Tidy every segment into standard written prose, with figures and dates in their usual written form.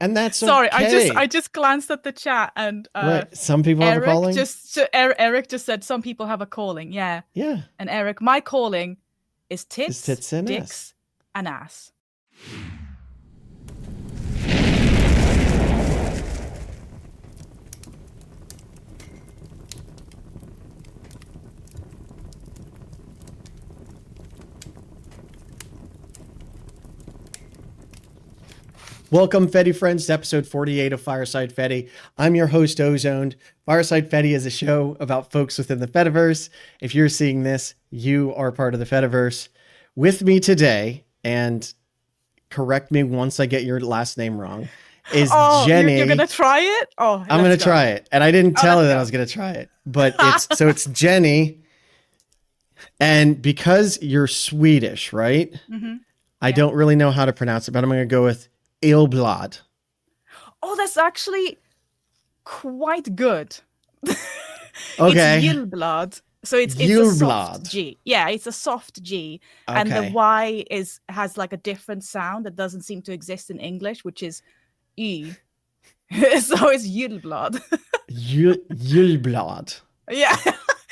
And that's Sorry, okay. I just glanced at the chat and Right. Some people have a calling. Eric just said some people have a calling. Yeah. Yeah. And Eric, my calling is It's tits, tits and ass. dicks, and ass. Welcome, Fedi Friends, to episode 48 of Fireside Fedi. I'm your host, Ozoned. Fireside Fedi is a show about folks within the Fediverse. If you're seeing this, you are part of the Fediverse. With me today, and correct me once I get your last name wrong, is Jennie. You're gonna try it? Oh, I'm gonna try it, and I didn't tell her that I was gonna try it, but it's Jennie. And because you're Swedish, right? Mm-hmm. I don't really know how to pronounce it, but I'm gonna go with Gyllblad. Oh, that's actually quite good. Okay. It's Gyllblad. So it's a soft G. Yeah, it's a soft G. Okay. And the Y has like a different sound that doesn't seem to exist in English, which is E. So it's Gyllblad. Gyllblad. Yeah.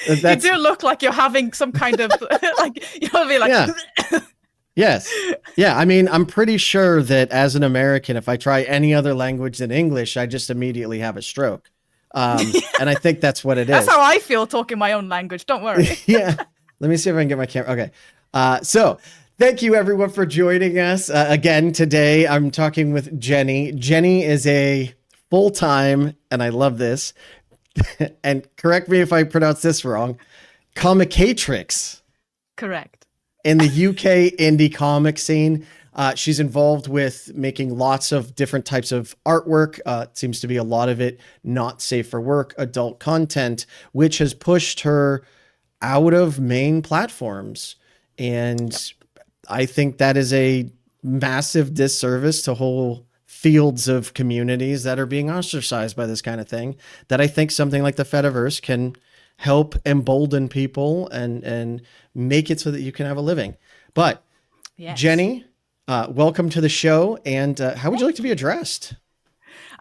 You do look like you're having some kind of like you'll be like yeah. Yes. Yeah. I mean, I'm pretty sure that as an American, if I try any other language than English, I just immediately have a stroke. And I think that's what it is. That's how I feel talking my own language. Don't worry. Yeah. Let me see if I can get my camera. Okay. So thank you everyone for joining us. Again, today I'm talking with Jennie. Jennie is a full-time, and I love this, and correct me if I pronounce this wrong, Comicatrix. Correct. In the UK indie comic scene. She's involved with making lots of different types of artwork. It seems to be a lot of it not safe for work, adult content, which has pushed her out of main platforms. And I think that is a massive disservice to whole fields of communities that are being ostracized by this kind of thing, that I think something like the Fediverse can help embolden people and make it so that you can have a living. But yes. Jennie, welcome to the show. And how would you like to be addressed?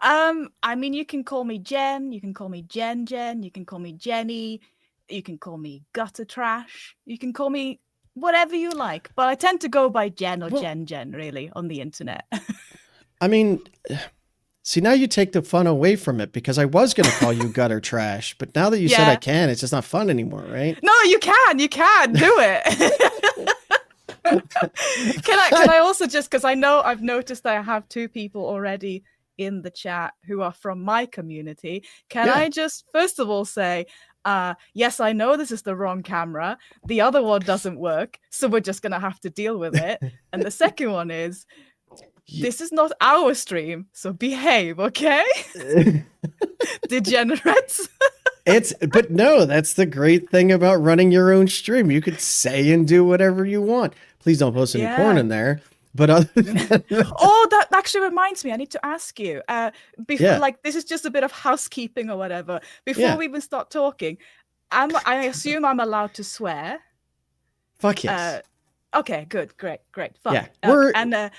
I mean, you can call me Jen, you can call me Jen, you can call me Jennie, you can call me gutter trash, you can call me whatever you like, but I tend to go by Jen or Jen really on the internet. I mean, see, now you take the fun away from it, because I was going to call you gutter trash, but now that you said I can, it's just not fun anymore, right? No, you can do it. Can I also just, because I've noticed that I have two people already in the chat who are from my community. Can I just first of all say, yes, I know this is the wrong camera. The other one doesn't work, so we're just going to have to deal with it. And the second one is, this is not our stream, so behave, okay? Degenerates. But no, that's the great thing about running your own stream. You could say and do whatever you want. Please don't post any porn in there. But other than that actually reminds me, I need to ask you, before like this is just a bit of housekeeping or whatever. Before we even start talking, I assume I'm allowed to swear. Fuck yes. Okay, good, great. Fuck. Yeah.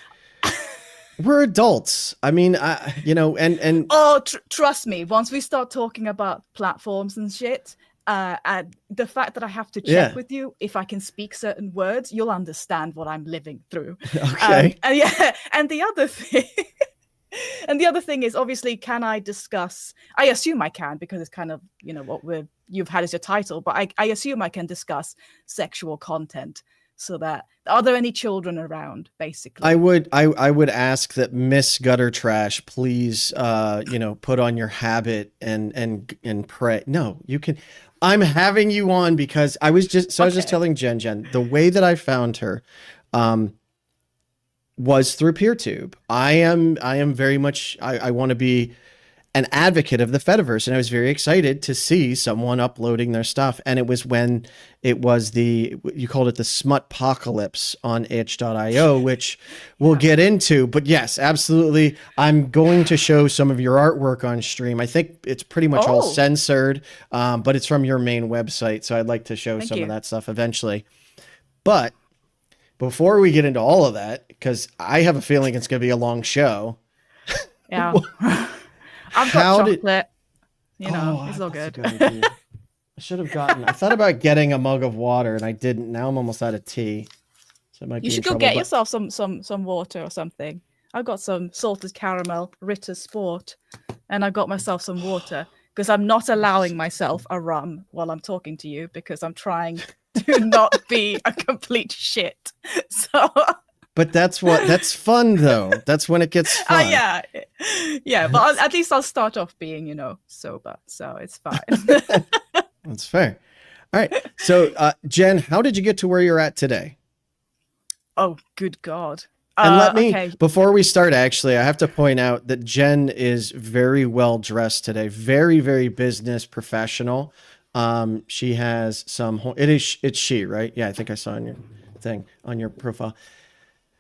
We're adults. I mean, and oh, trust me. Once we start talking about platforms and shit, the fact that I have to check with you if I can speak certain words, you'll understand what I'm living through. Okay. And the other thing is, obviously, can I discuss? I assume I can, because it's kind of what you've had as your title. But I assume I can discuss sexual content. So that, are there any children around, basically? I would ask that Miss Gutter Trash, please, put on your habit and pray. No, you can. I'm having you on because I was just telling Jen, the way that I found her, was through PeerTube. I am very much, I want to be an advocate of the Fediverse, and I was very excited to see someone uploading their stuff. And it was when it was you called it the Smutpocalypse on itch.io, which we'll get into. But yes, absolutely. I'm going to show some of your artwork on stream. I think it's pretty much all censored, but it's from your main website. So I'd like to show some of that stuff eventually. But before we get into all of that, because I have a feeling it's going to be a long show, Yeah. I've got How did? chocolate. You know, Oh, it's all that's a good. good idea. I should have gotten. I thought about getting a mug of water, and I didn't. Now I'm almost out of tea, so I might You be in should go trouble. get But yourself some water or something. I've got some salted caramel Ritter Sport, and I got myself some water because I'm not allowing myself a rum while I'm talking to you because I'm trying to not be a complete shit. So but that's fun though. That's when it gets fun. yeah, yeah. But at least I'll start off being, you know, sober, so it's fine. That's fair. All right. So, Jen, how did you get to where you're at today? Oh, good God. And let me, Okay. before we start, actually, I have to point out that Jen is very well dressed today. Very, very business professional. She has some, it's she, right? Yeah, I think I saw on your thing, on your profile.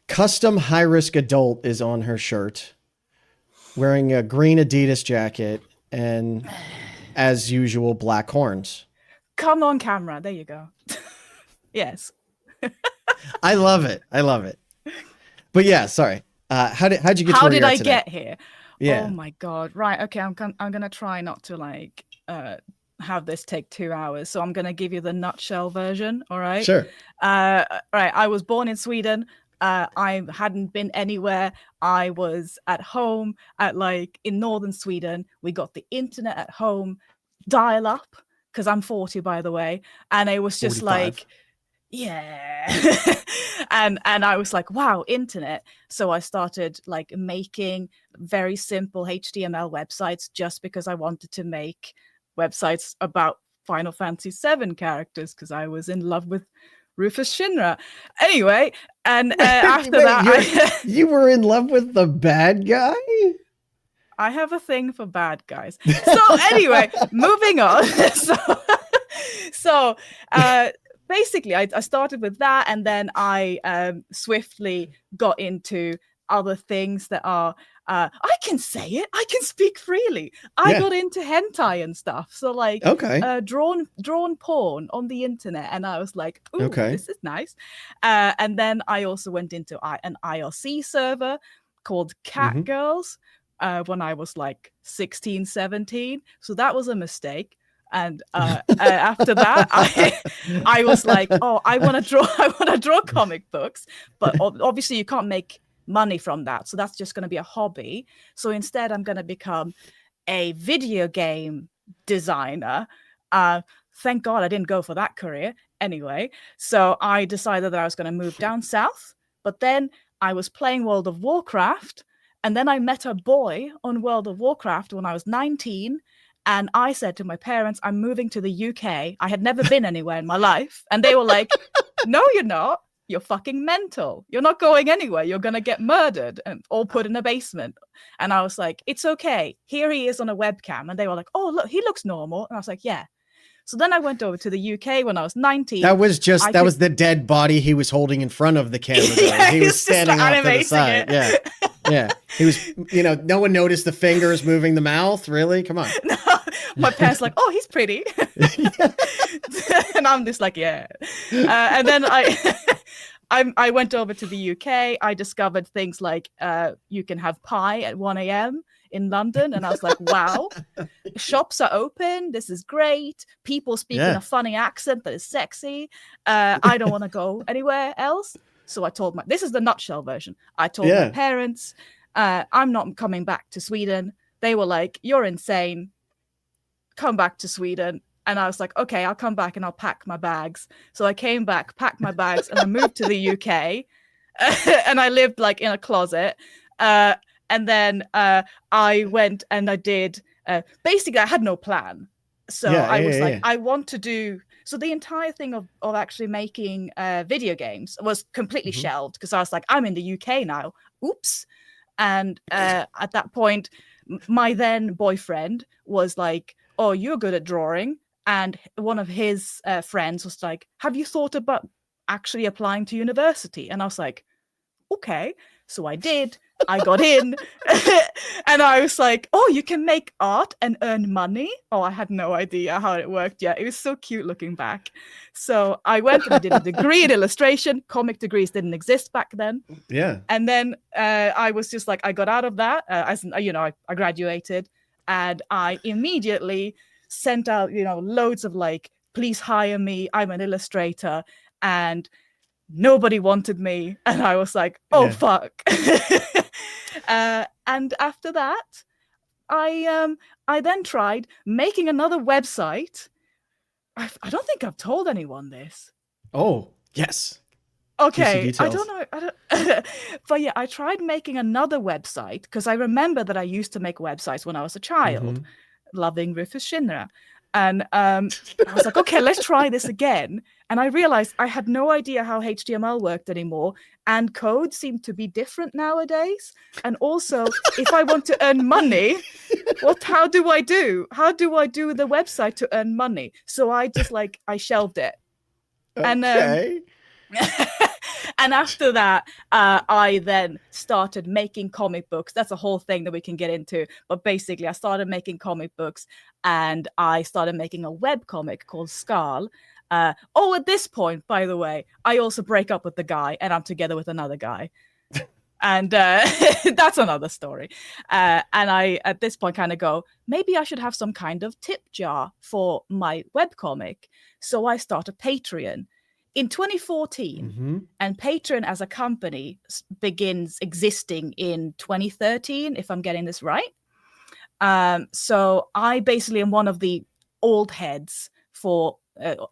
Custom high risk adult is on her shirt, wearing a green Adidas jacket and, as usual, black horns. Come on, camera. There you go. Yes. I love it. I love it. But yeah, sorry. How'd you get to How where did you're at I today? get here? Yeah. Oh my God. Right. Okay. I'm gonna try not to like have this take 2 hours. So I'm gonna give you the nutshell version. All right. Sure. Right. I was born in Sweden. I hadn't been anywhere. I was at home at like in northern Sweden. We got the internet at home, dial up, because I'm 40 by the way. And it was just 45. like, yeah. and I was like, wow, internet. So I started like making very simple HTML websites just because I wanted to make websites about Final Fantasy VII characters because I was in love with Rufus Shinra. Anyway, and after that, you were in love with the bad guy? I have a thing for bad guys. So anyway, moving on. So basically, I started with that, and then I swiftly got into other things that are. I can say it. I can speak freely. I got into hentai and stuff. So like, drawn porn on the internet, and I was like, "Ooh, this is nice." And then I also went into an IRC server called Cat Girls when I was like 16, 17. So that was a mistake. And after that, I was like, oh, I want to draw comic books, but obviously you can't make money from that, so that's just going to be a hobby. So instead, I'm going to become a video game designer. Thank God I didn't go for that career anyway. So I decided that I was going to move down south, but then I was playing World of Warcraft, and then I met a boy on World of Warcraft when I was 19. And I said to my parents, I'm moving to the UK. I had never been anywhere in my life. And they were like, no, you're not. You're fucking mental. You're not going anywhere. You're going to get murdered or put in a basement. And I was like, it's okay. Here he is on a webcam. And they were like, oh, look, he looks normal. And I was like, yeah. So then I went over to the UK when I was 19. That was the dead body he was holding in front of the camera. Yeah, he was standing off to the side. It. Yeah. He was, no one noticed the fingers moving the mouth. Really? Come on. No, my parents like, oh, he's pretty. And I'm just like, yeah. And then I went over to the UK. I discovered things like you can have pie at 1 a.m. in London. And I was like, wow, shops are open. This is great. People speak in a funny accent that is sexy. I don't want to go anywhere else. So I told this is the nutshell version. I told my parents, I'm not coming back to Sweden. They were like, you're insane. Come back to Sweden. And I was like, okay, I'll come back and I'll pack my bags. So I came back, packed my bags, and I moved to the UK. And I lived like in a closet. And then I went and I did, basically I had no plan. So I was like, I want to do, so the entire thing of actually making video games was completely shelved because I was like, I'm in the UK now. Oops. And at that point, my then boyfriend was like, oh, you're good at drawing. And one of his friends was like, have you thought about actually applying to university? And I was like, okay. So I did. I got in and I was like, oh, you can make art and earn money. Oh, I had no idea how it worked yet. It was so cute looking back. So I went and I did a degree in illustration. Comic degrees didn't exist back then. Yeah. And then I was just like, I got out of that. I graduated and I immediately sent out, loads of like, please hire me. I'm an illustrator. And nobody wanted me. And I was like, oh, Yeah. fuck. And after that, I then tried making another website. I don't think I've told anyone this. Oh, yes. Okay, I don't know. But yeah, I tried making another website because I remember that I used to make websites when I was a child, loving Rufus Shinra. And I was like, okay, let's try this again. And I realized I had no idea how HTML worked anymore. And code seemed to be different nowadays. And also, if I want to earn money, how do I do? How do I do the website to earn money? So I just I shelved it. Okay. And after that, I then started making comic books. That's a whole thing that we can get into. But basically, I started making comic books and I started making a web comic called Scarl. At this point, by the way, I also break up with the guy and I'm together with another guy. And that's another story. And I, at this point, kind of go, maybe I should have some kind of tip jar for my webcomic. So I start a Patreon in 2014. And Patreon as a company begins existing in 2013, if I'm getting this right. So I basically am one of the old heads for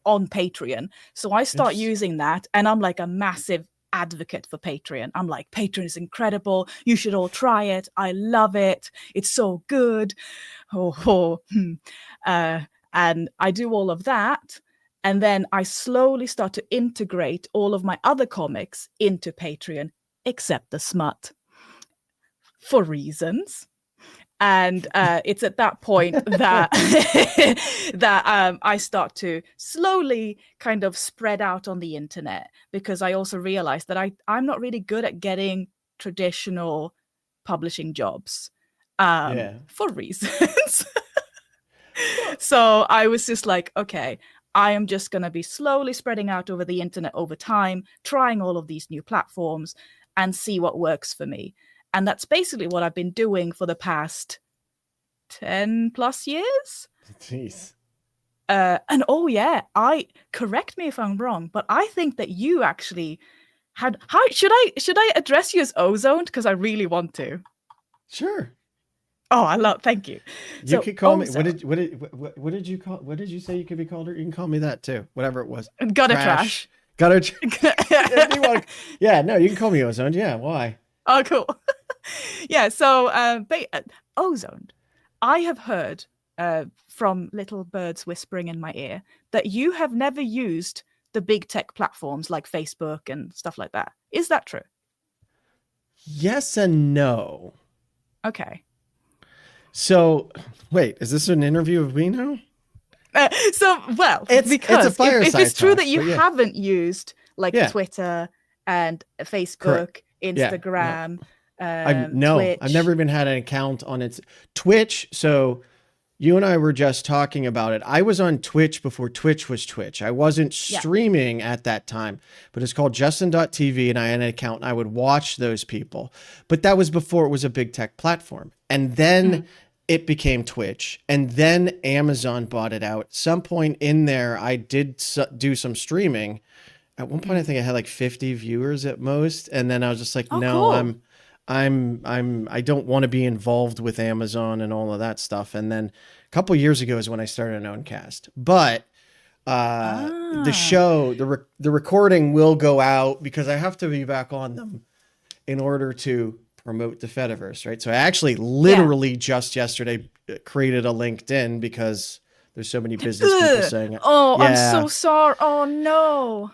on Patreon. So I start using that and I'm like a massive advocate for Patreon. I'm like, Patreon is incredible. You should all try it. I love it. It's so good. And I do all of that. And then I slowly start to integrate all of my other comics into Patreon, except the smut, for reasons. And it's at that point that I start to slowly kind of spread out on the internet, because I also realized that I'm not really good at getting traditional publishing jobs for reasons. So I was just like, okay, I am just going to be slowly spreading out over the internet over time, trying all of these new platforms and see what works for me. And that's basically what I've been doing for the past 10 plus years. Jeez. And correct me if I'm wrong, but I think that you actually had, should I address you as ozoned? Because I really want to. Sure. Oh, thank you. You could call me. What did you call? What did you say you could be called? You can call me that too. Whatever it was. Gutter trash. Gutter. Yeah. No, you can call me ozoned. Yeah. Why? Oh, cool. Yeah. So, ozoned. I have heard from little birds whispering in my ear that you have never used the big tech platforms like Facebook and stuff like that. Is that true? Yes and no. Okay. So, wait, is this an interview of me now? It's a fireside if it's true talk, that you haven't used Twitter and Facebook, Instagram, Twitch. I've never even had an account on its Twitch. So you and I were just talking about it. I was on Twitch before Twitch was Twitch. I wasn't streaming at that time, but it's called Justin.tv, and I had an account and I would watch those people. But that was before it was a big tech platform. And then it became Twitch, and then Amazon bought it out. At some point in there, I did do some streaming. At one point, I think I had like 50 viewers at most, and then I was just like, no, cool. I don't want to be involved with Amazon and all of that stuff. And then a couple of years ago is when I started an own cast. But the show, the recording will go out because I have to be back on them in order to promote the Fediverse, right? So I actually literally just yesterday created a LinkedIn because there's so many business people saying it. I'm so sorry. Oh no.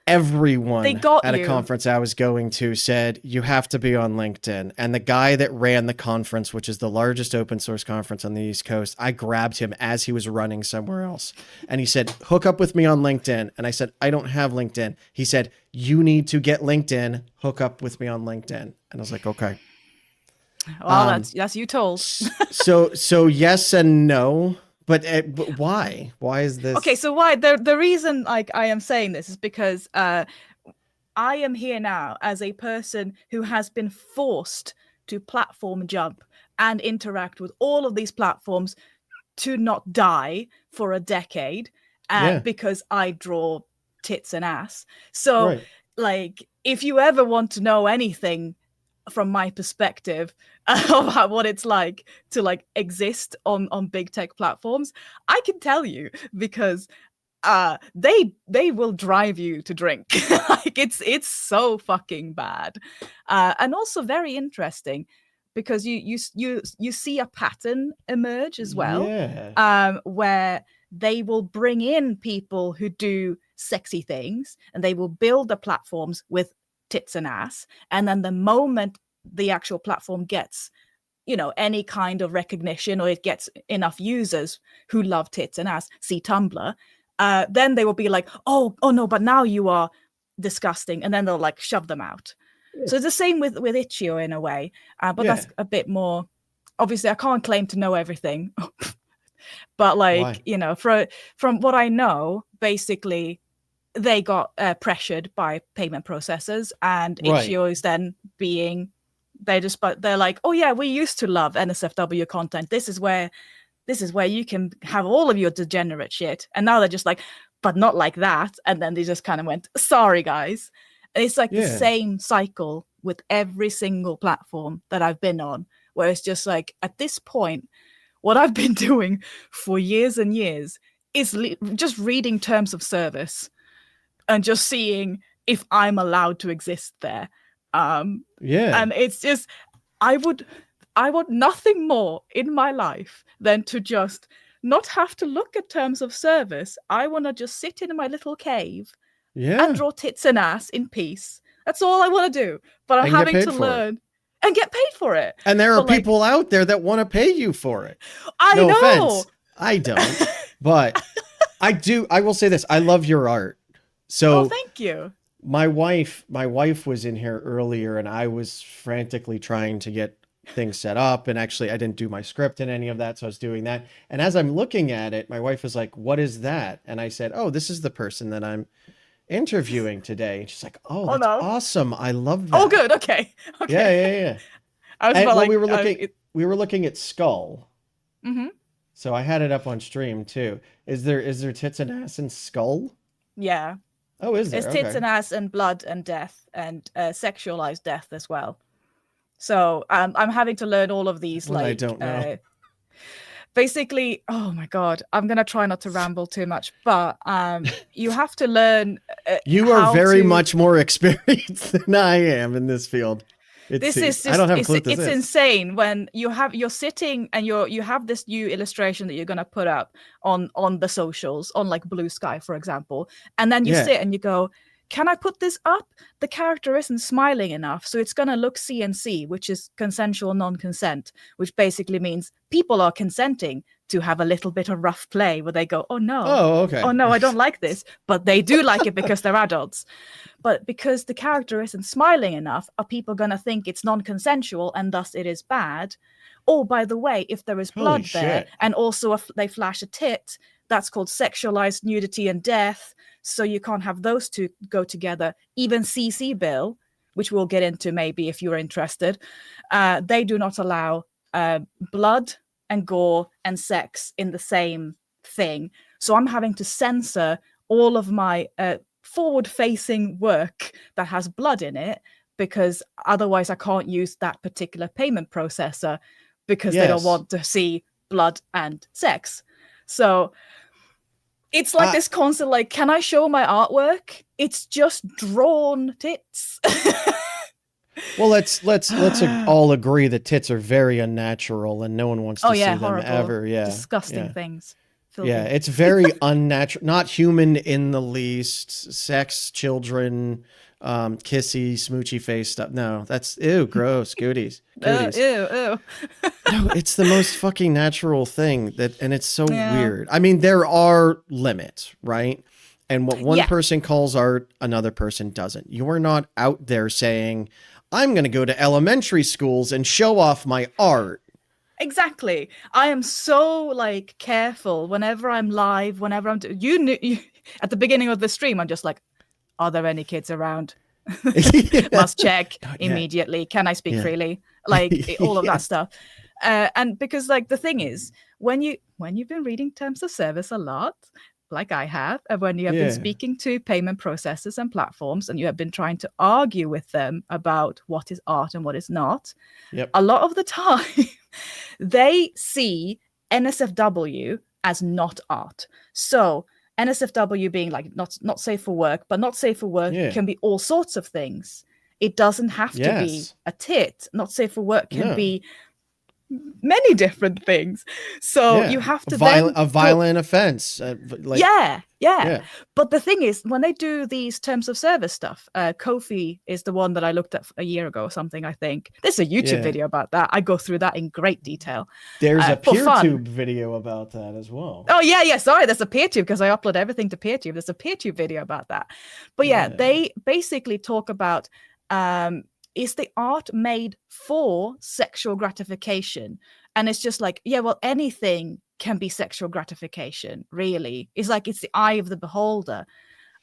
Everyone at a conference I was going to said, you have to be on LinkedIn. And the guy that ran the conference, which is the largest open source conference on the East Coast, I grabbed him as he was running somewhere else. And he said, hook up with me on LinkedIn. And I said, I don't have LinkedIn. He said, you need to get LinkedIn. Hook up with me on LinkedIn. And I was like, okay. Well, that's you told. So yes and no, but why? Why is this? Okay, so why the reason like I am saying this is because I am here now as a person who has been forced to platform jump and interact with all of these platforms to not die for a decade Yeah, because I draw tits and ass. So, right. like, if you ever want to know anything from my perspective about what it's like to like exist on big tech platforms, I can tell you because they will drive you to drink. Like it's so fucking bad, and also very interesting because you see a pattern emerge as well, Yeah, where they will bring in people who do sexy things and they will build the platforms with tits and ass, and then the moment the actual platform gets any kind of recognition or it gets enough users who love tits and ass, see Tumblr, then they will be like, oh no, but now you are disgusting, and then they'll like shove them out. So it's the same with Itch.io in a way, but yeah. that's a bit more. Obviously, I can't claim to know everything, but like Why? from what I know, basically they got pressured by payment processors, and Right. Itch.io is then being but they're like, oh yeah, we used to love NSFW content. This is where you can have all of your degenerate shit. And now they're just like, but not like that. And then they just kind of went, sorry, guys. And it's like the Yeah. same cycle with every single platform that I've been on, where it's just like, at this point, what I've been doing for years and years is just reading terms of service and just seeing if I'm allowed to exist there. Yeah. And it's just, I want nothing more in my life than to just not have to look at terms of service. I want to just sit in my little cave and Yeah. draw tits and ass in peace. That's all I want to do. But I'm And get having paid to for it. learn and get paid for it. And there are But like, people out there that want to pay you for it. I No know. offense. I don't. But I do. I will say this. I love your art. Oh, So thank you. my wife was in here earlier and I was frantically trying to get things set up, and actually I didn't do my script and any of that, so I was doing that. And as I'm looking at it, my wife was like, "What is that?" And I said, "Oh, this is the person that I'm interviewing today." And she's like, "Oh, Oh that's no. awesome. I love Oh, that." good. Okay. Yeah, Okay. yeah, yeah. I was And about well, like, we were looking at Skull. mm-hmm. So I had it up on stream too. Is there tits and ass in Skull? Yeah. Oh, is There's there? tits Okay. and ass and blood and death and sexualized death as well. So I'm having to learn all of these, One I like, don't know. basically. Oh my god, I'm gonna try not to ramble too much, but you have to learn You are how very to. much more experienced than I am in this field. It This is seems. I just don't have a clue what this it's is. insane when you're sitting and you have this new illustration that you're gonna put up on the socials, on like Blue Sky, for example, and then you Yeah. sit and you go, can I put this up? The character isn't smiling enough, so it's gonna look CNC, which is consensual non-consent, which basically means people are consenting to have a little bit of rough play where they go, oh no, Oh, okay. oh no, I don't like this, but they do like it because they're adults. But because the character isn't smiling enough, are people going to think it's non-consensual and thus it is bad? Oh, by the way, if there is Holy blood there shit. and also they flash a tit, that's called sexualized nudity and death. So you can't have those two go together. Even CC Bill, which we'll get into maybe if you're interested, they do not allow blood and gore and sex in the same thing. So I'm having to censor all of my forward-facing work that has blood in it, because otherwise I can't use that particular payment processor because they don't Yes. want to see blood and sex. So it's like Uh, this constant, like, can I show my artwork? It's just drawn tits. well, let's all agree that tits are very unnatural and no one wants Oh to yeah, see them horrible, ever. Yeah. disgusting Yeah. things. Yeah, Filthy. it's very unnatural, not human in the least. Sex, children, kissy, smoochy face stuff. No, that's ew, gross. Goodies, Ew, goodies. ew. No, it's the most fucking natural thing and it's so Yeah. weird. I mean, there are limits, right? And what one Yeah. person calls art, another person doesn't. You are not out there saying, I'm going to go to elementary schools and show off my art. Exactly. I am so like careful whenever I'm live, whenever I'm at the beginning of the stream, I'm just like, are there any kids around? Must check immediately. Can I speak freely? Like all of that stuff. And because like the thing is, when you've been reading terms of service a lot, like I have, and when you have been speaking to payment processors and platforms, and you have been trying to argue with them about what is art and what is not, a lot of the time they see NSFW as not art. So NSFW being like not safe for work, but not safe for work can be all sorts of things. It doesn't have to be a tit. Not safe for work can be many different things. So you have to a violent offense. But the thing is, when they do these terms of service stuff, Kofi is the one that I looked at a year ago or something, I think. There's a YouTube video about that. I go through that in great detail. There's a PeerTube video about that as well. Oh, yeah. Sorry, there's a PeerTube because I upload everything to PeerTube. There's a PeerTube video about that. But they basically talk about is the art made for sexual gratification? And it's just like, well, anything can be sexual gratification, really. It's like it's the eye of the beholder.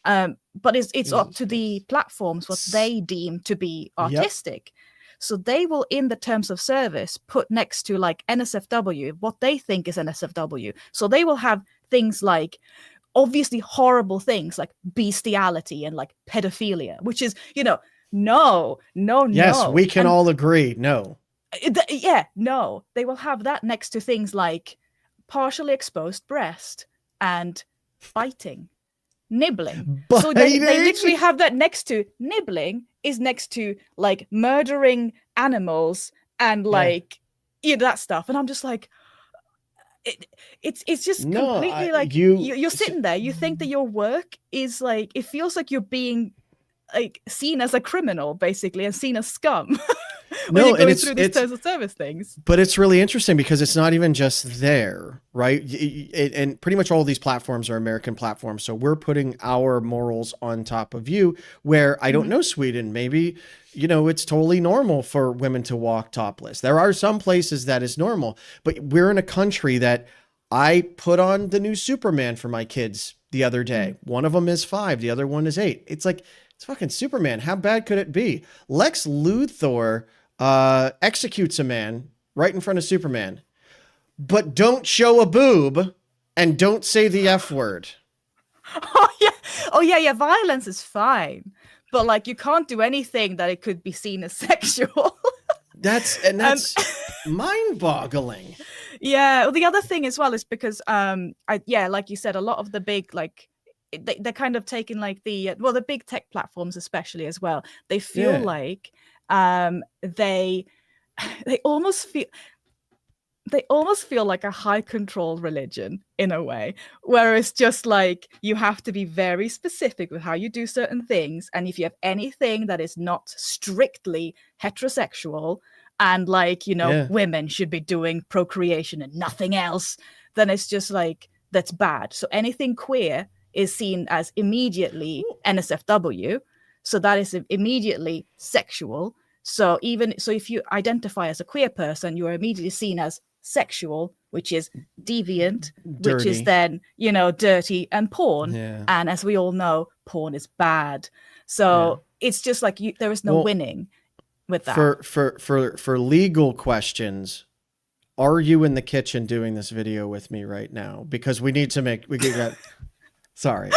But it's up to the platforms what they deem to be artistic. So they will, in the terms of service, put next to like NSFW, what they think is NSFW. So they will have things like obviously horrible things like bestiality and like pedophilia, which is, no. Yes, we can all agree. No. No. They will have that next to things like partially exposed breast and biting, nibbling. So they literally have that next to nibbling is next to like murdering animals and like that stuff. And I'm just like, it's just completely like you're sitting there. You think that your work is like, it feels like you're being like seen as a criminal basically and seen as scum when you're going through these terms of service things. But it's really interesting because it's not even just there, right? And pretty much all these platforms are American platforms. So we're putting our morals on top of you, where I don't know Sweden, maybe, it's totally normal for women to walk topless. There are some places that is normal, but we're in a country that I put on the new Superman for my kids the other day. One of them is 5, the other one is 8. It's like, it's fucking Superman. How bad could it be? Lex Luthor executes a man right in front of Superman, but don't show a boob and don't say the F word. Oh yeah. Violence is fine, but like you can't do anything that it could be seen as sexual. That's mind-boggling. Yeah. Well, the other thing as well is because like you said, a lot of the big like. They're kind of taking like the big tech platforms especially as well. They feel like they almost feel like a high control religion in a way, where it's just like you have to be very specific with how you do certain things, and if you have anything that is not strictly heterosexual and like women should be doing procreation and nothing else, then it's just like that's bad. So anything queer is seen as immediately NSFW, so that is immediately sexual. So if you identify as a queer person, you are immediately seen as sexual, which is deviant, dirty. Which is then dirty, and porn. And as we all know, porn is bad. So it's just like there is no winning with that. For legal questions, are you in the kitchen doing this video with me right now? Because we get that. Sorry.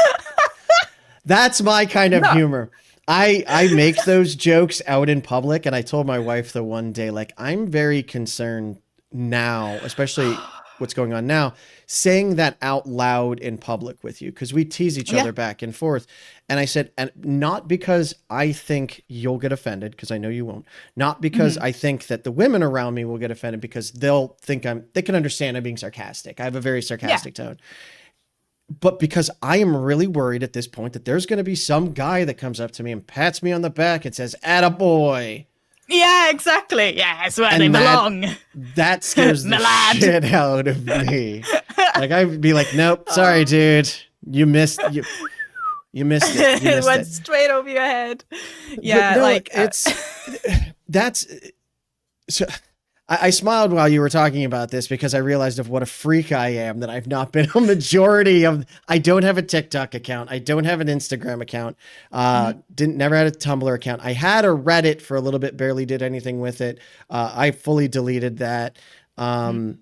That's my kind of humor. I make those jokes out in public, and I told my wife the one day, like, I'm very concerned now, especially what's going on now, saying that out loud in public with you, because we tease each other back and forth. And I said, and not because I think you'll get offended, because I know you won't, not because I think that the women around me will get offended, because they'll think they can understand I'm being sarcastic. I have a very sarcastic tone. But because I am really worried at this point that there's going to be some guy that comes up to me and pats me on the back and says, "Attaboy." Yeah, exactly. Yeah, it's where they belong. That scares the shit out of me. Like, I'd be like, nope, sorry, dude. You missed. You missed it. You It missed went it. straight over your head. Yeah, But no, like that's so. I smiled while you were talking about this because I realized of what a freak I am that I've not been a majority of. I don't have a TikTok account. I don't have an Instagram account. Never had a Tumblr account. I had a Reddit for a little bit, barely did anything with it. I fully deleted that. I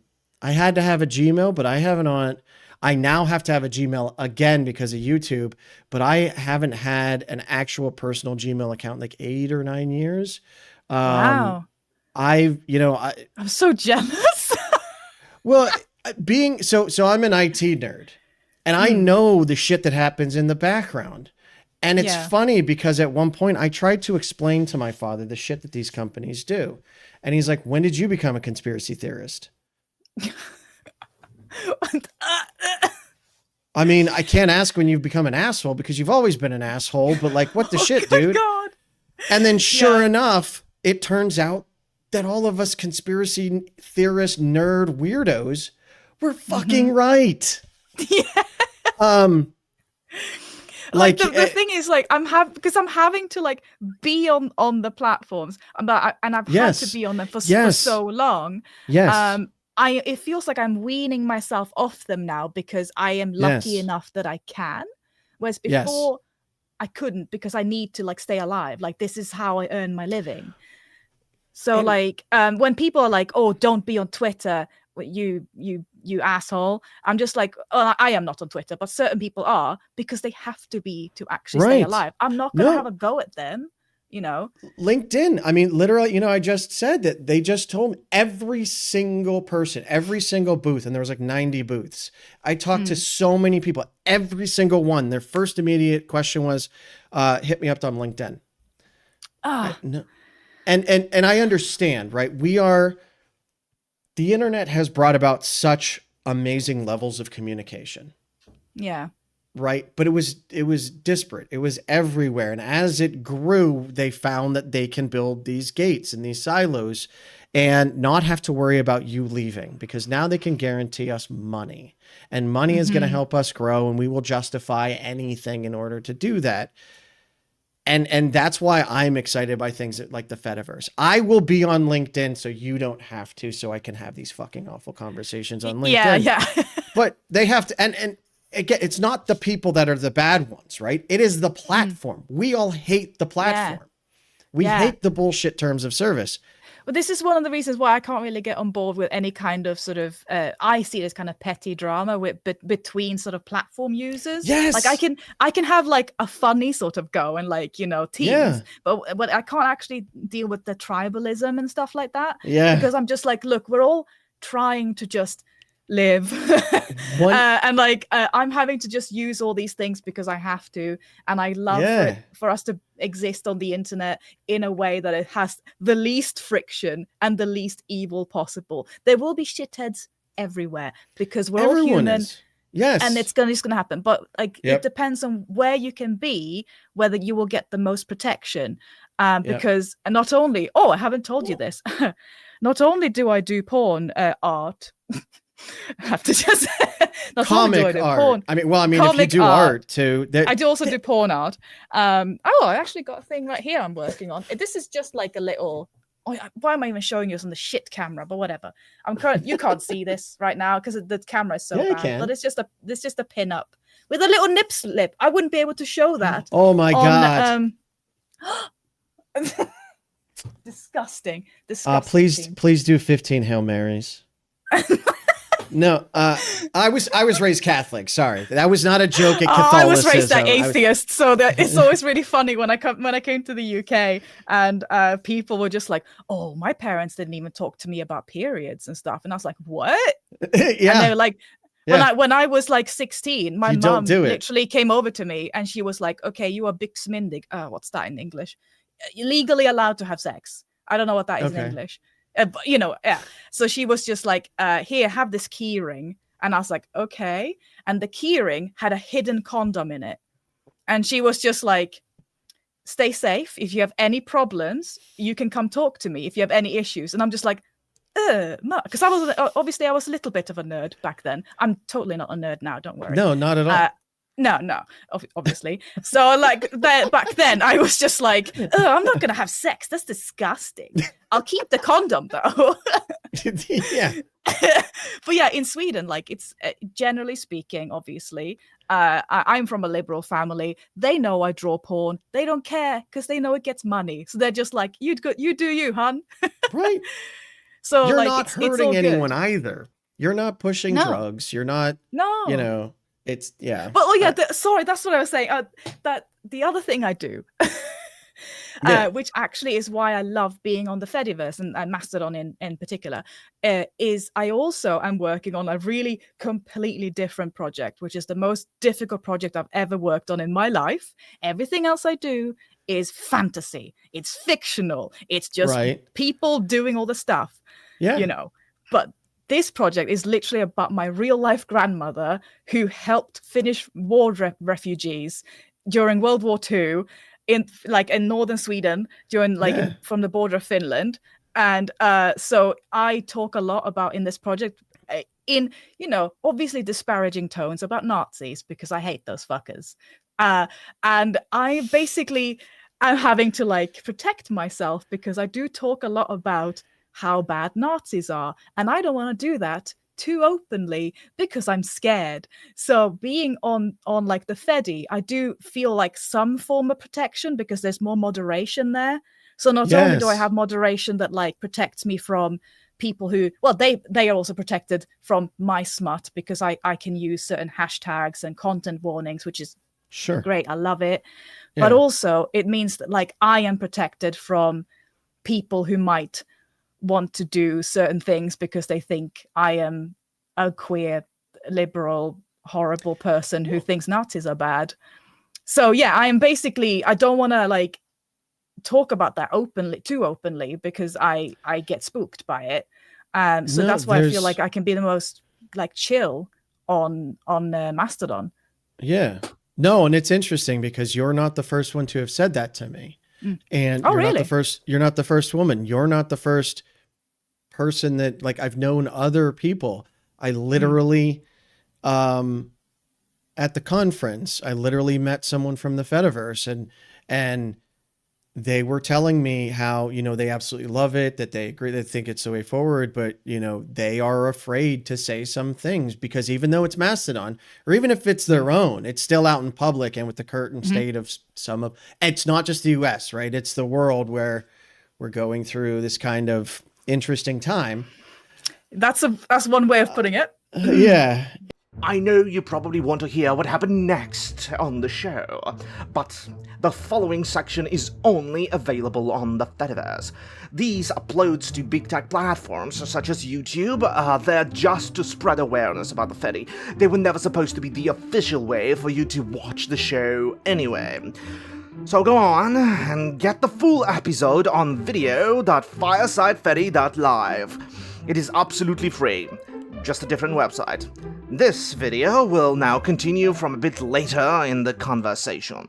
had to have a Gmail, but I haven't on. I now have to have a Gmail again because of YouTube, but I haven't had an actual personal Gmail account in like 8 or 9 years. wow. I'm so jealous. well, so I'm an IT nerd and I know the shit that happens in the background. And it's funny because at one point I tried to explain to my father the shit that these companies do. And he's like, "When did you become a conspiracy theorist?" I mean, I can't ask when you've become an asshole because you've always been an asshole, but like, what the shit, dude? God. And then sure enough, it turns out that all of us conspiracy theorist nerd weirdos were fucking right. Yeah. Like the thing is, like, I'm having to like be on the platforms, and I've had to be on them for so long. Yes. It feels like I'm weaning myself off them now because I am lucky enough that I can, whereas before I couldn't because I need to like stay alive. Like this is how I earn my living. So when people are like, "Oh, don't be on Twitter, you asshole," I'm just like, "Oh, I am not on Twitter," but certain people are because they have to be to actually stay alive. I'm not gonna have a go at them, you know. LinkedIn. I mean, literally, I just said that they just told me every single person, every single booth, and there was like 90 booths. I talked to so many people, every single one. Their first immediate question was, "Hit me up on LinkedIn." No. And I understand, right? The internet has brought about such amazing levels of communication. Yeah. Right. But it was disparate. It was everywhere. And as it grew, they found that they can build these gates and these silos and not have to worry about you leaving because now they can guarantee us money, and money is going to help us grow, and we will justify anything in order to do that. And that's why I'm excited by things like the Fediverse. I will be on LinkedIn so you don't have to, so I can have these fucking awful conversations on LinkedIn. Yeah. But they have to, and again, it's not the people that are the bad ones, right? It is the platform. We all hate the platform. We hate the bullshit terms of service. Well, this is one of the reasons why I can't really get on board with any kind of sort of, I see this kind of petty drama between sort of platform users. Yes. Like I can have like a funny sort of go and like, tease, but I can't actually deal with the tribalism and stuff like that. Yeah. Because I'm just like, look, we're all trying to just live and like I'm having to just use all these things because I have to, and I love for us to exist on the internet in a way that it has the least friction and the least evil possible. There will be shitheads everywhere because we're all human. Yes. And it's gonna happen, but like it depends on where you can be, whether you will get the most protection, because not only I haven't told you this, not only do I do porn art, I have to just comic art. Porn. I mean, if you do art too, I do also do porn art. I actually got a thing right here I'm working on. This is just like a little. Why am I even showing you this on the shit camera? But whatever. You can't see this right now because the camera is so bad. But it's just a pin up with a little nip slip. I wouldn't be able to show that. Oh my god. Disgusting. Please do 15 Hail Marys. No, I was raised Catholic. Sorry, that was not a joke at Catholicism. I was raised an atheist, so that it's always really funny when I came to the UK and people were just like, "Oh, my parents didn't even talk to me about periods and stuff," and I was like, "What?" Yeah, and they were like, when I was like 16, my mom literally came over to me and she was like, "Okay, you are byxmyndig." What's that in English? You're legally allowed to have sex. I don't know what that is in English. So she was just like, "Here, have this key ring," and I was like, "Okay." And the key ring had a hidden condom in it, and she was just like, "Stay safe. If you have any problems, you can come talk to me. If you have any issues." And I'm just like, because I was a little bit of a nerd back then. I'm totally not a nerd now. Don't worry. No, not at all. No, obviously. So like back then I was just like, oh, I'm not going to have sex. That's disgusting. I'll keep the condom though. Yeah. But yeah, in Sweden, like it's generally speaking, obviously, I'm from a liberal family. They know I draw porn. They don't care because they know it gets money. So they're just like, you do you, hun. Right. So You're like not it's hurting all anyone good. either. You're not pushing No, drugs. You're not, no. it's, yeah. Well, yeah. Sorry, that's what I was saying. That the other thing I do, Yeah. which actually is why I love being on the Fediverse and Mastodon in particular, is I also am working on a really completely different project, which is the most difficult project I've ever worked on in my life. Everything else I do is fantasy. It's fictional. It's just Right. people doing all the stuff, Yeah. But this project is literally about my real life grandmother who helped Finnish war refugees during World War II in northern Sweden during Yeah. from the border of Finland. And so I talk a lot about in this project in, obviously disparaging tones about Nazis because I hate those fuckers. And I basically am having to protect myself because I do talk a lot about how bad Nazis are. And I don't want to do that too openly because I'm scared. So being on like the Fedi, I do feel like some form of protection because there's more moderation there. So not only do I have moderation that protects me from people who, well, they are also protected from my smut because I can use certain hashtags and content warnings, which is great. I love it. Yeah. But also it means that I am protected from people who might want to do certain things because they think I am a queer, liberal, horrible person who thinks Nazis are bad. So yeah, I am basically, I don't want to talk about that too openly because I get spooked by it. So that's why I feel like I can be the most chill on Mastodon. Yeah. No, and it's interesting because you're not the first one to have said that to me. And you're not the first woman. You're not the first person that I've known other people. I literally at the conference, I literally met someone from the Fediverse and they were telling me how, they absolutely love it, that they agree, they think it's the way forward, but they are afraid to say some things because even though it's Mastodon, or even if it's their own, it's still out in public and with the current state of it's not just the US, right? It's the world where we're going through this kind of interesting time. That's one way of putting it. Yeah. I know you probably want to hear what happened next on the show, but the following section is only available on the Fediverse. These uploads to big tech platforms such as YouTube, they're just to spread awareness about the Fedi. They were never supposed to be the official way for you to watch the show anyway. So go on and get the full episode on video.firesidefedi.live. It is absolutely free. Just a different website. This video will now continue from a bit later in the conversation.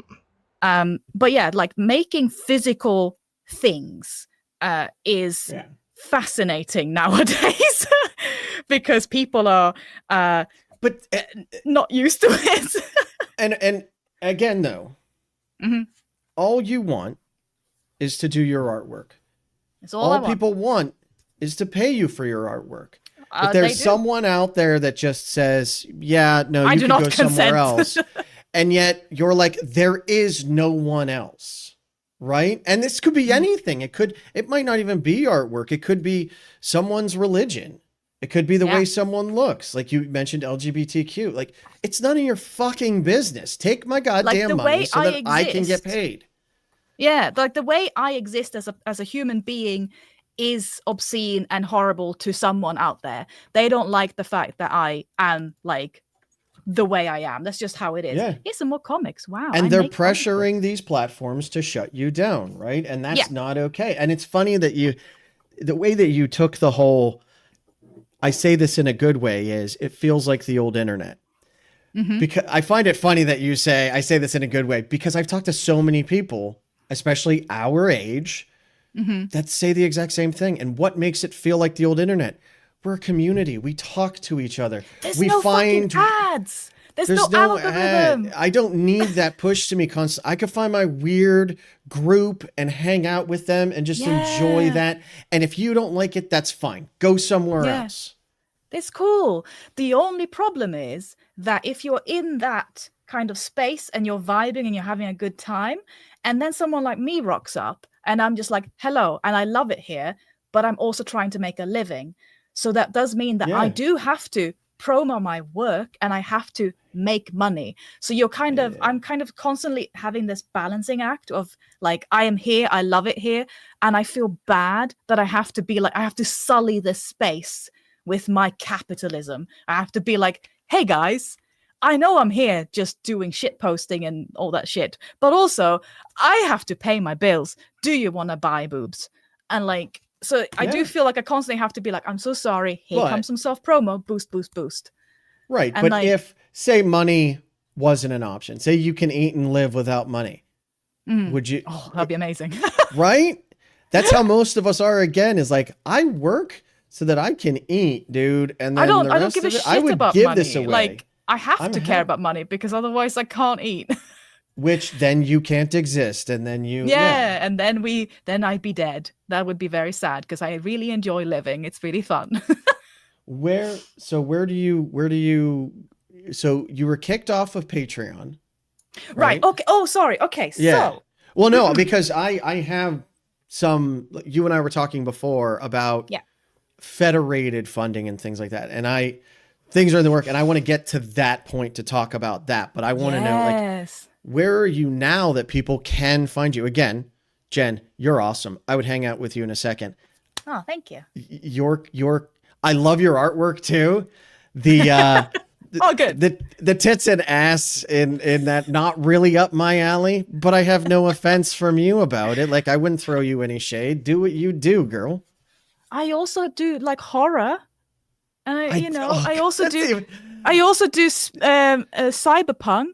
But yeah, making physical things is fascinating nowadays because people are not used to it. and again though, all you want is to do your artwork. It's all people want is to pay you for your artwork. But there's someone out there that just says, yeah, no, you can go somewhere else. And yet you're like, there is no one else. Right. And this could be anything. It might not even be artwork. It could be someone's religion. It could be the way someone looks. Like you mentioned LGBTQ. It's none of your fucking business. Take my goddamn money so that I can get paid. Yeah. The way I exist as a human being is obscene and horrible to someone out there. They don't like the fact that I am the way I am. That's just how it is. Yeah. Here's some more comics. Wow. And they're pressuring these platforms to shut you down, right? And that's not okay. And it's funny that the way that you took the whole, I say this in a good way, is it feels like the old internet. Because I find it funny that you say, I say this in a good way, because I've talked to so many people, especially our age, that say the exact same thing. And what makes it feel like the old internet? we're a community. We talk to each other. There's We no find fucking ads. There's no ad. algorithm. I don't need that push to me constant. I could find my weird group and hang out with them and just enjoy Yeah. that. And if you don't like it, that's fine. Go somewhere Yeah. else. It's cool. The only problem is that if you're in that kind of space and you're vibing and you're having a good time, and then someone like me rocks up and I'm just like, hello, and I love it here, but I'm also trying to make a living. So that does mean that I Yeah. do have to promo my work and I have to make money. So I'm kind of constantly having this balancing act of like, I am here, I love it here, and I feel bad that I have to sully this space with my capitalism. I have to be like, hey guys, I know I'm here just doing shit posting and all that shit, but also I have to pay my bills. Do you want to buy boobs? And like, so I do feel like I constantly have to be like, I'm so sorry. Here comes some self promo. Boost, boost, boost. Right. And But like, if, say, money wasn't an option, say you can eat and live without money, would you? Oh, that'd be amazing. Right? That's how most of us are, again, is like, I work so that I can eat, dude. And then I don't the rest give a of it, shit I would about give money. this away. Like, I have I'm to care about money because otherwise I can't eat. Which then you can't exist. And then you, and then I'd be dead. That would be very sad because I really enjoy living. It's really fun. So you were kicked off of Patreon. Right. Okay. Oh, sorry. Okay. Yeah. So. Well, no, because I have some, you and I were talking before about federated funding and things like that. And things are in the work and I want to get to that point to talk about that. But I want to know, like, where are you now that people can find you? Again, Jen, you're awesome. I would hang out with you in a second. Oh, thank you. I love your artwork too. The oh, good. The tits and ass in that, not really up my alley, but I have no offense from you about it. Like, I wouldn't throw you any shade. Do what you do, girl. I also do like horror, and I also do cyberpunk,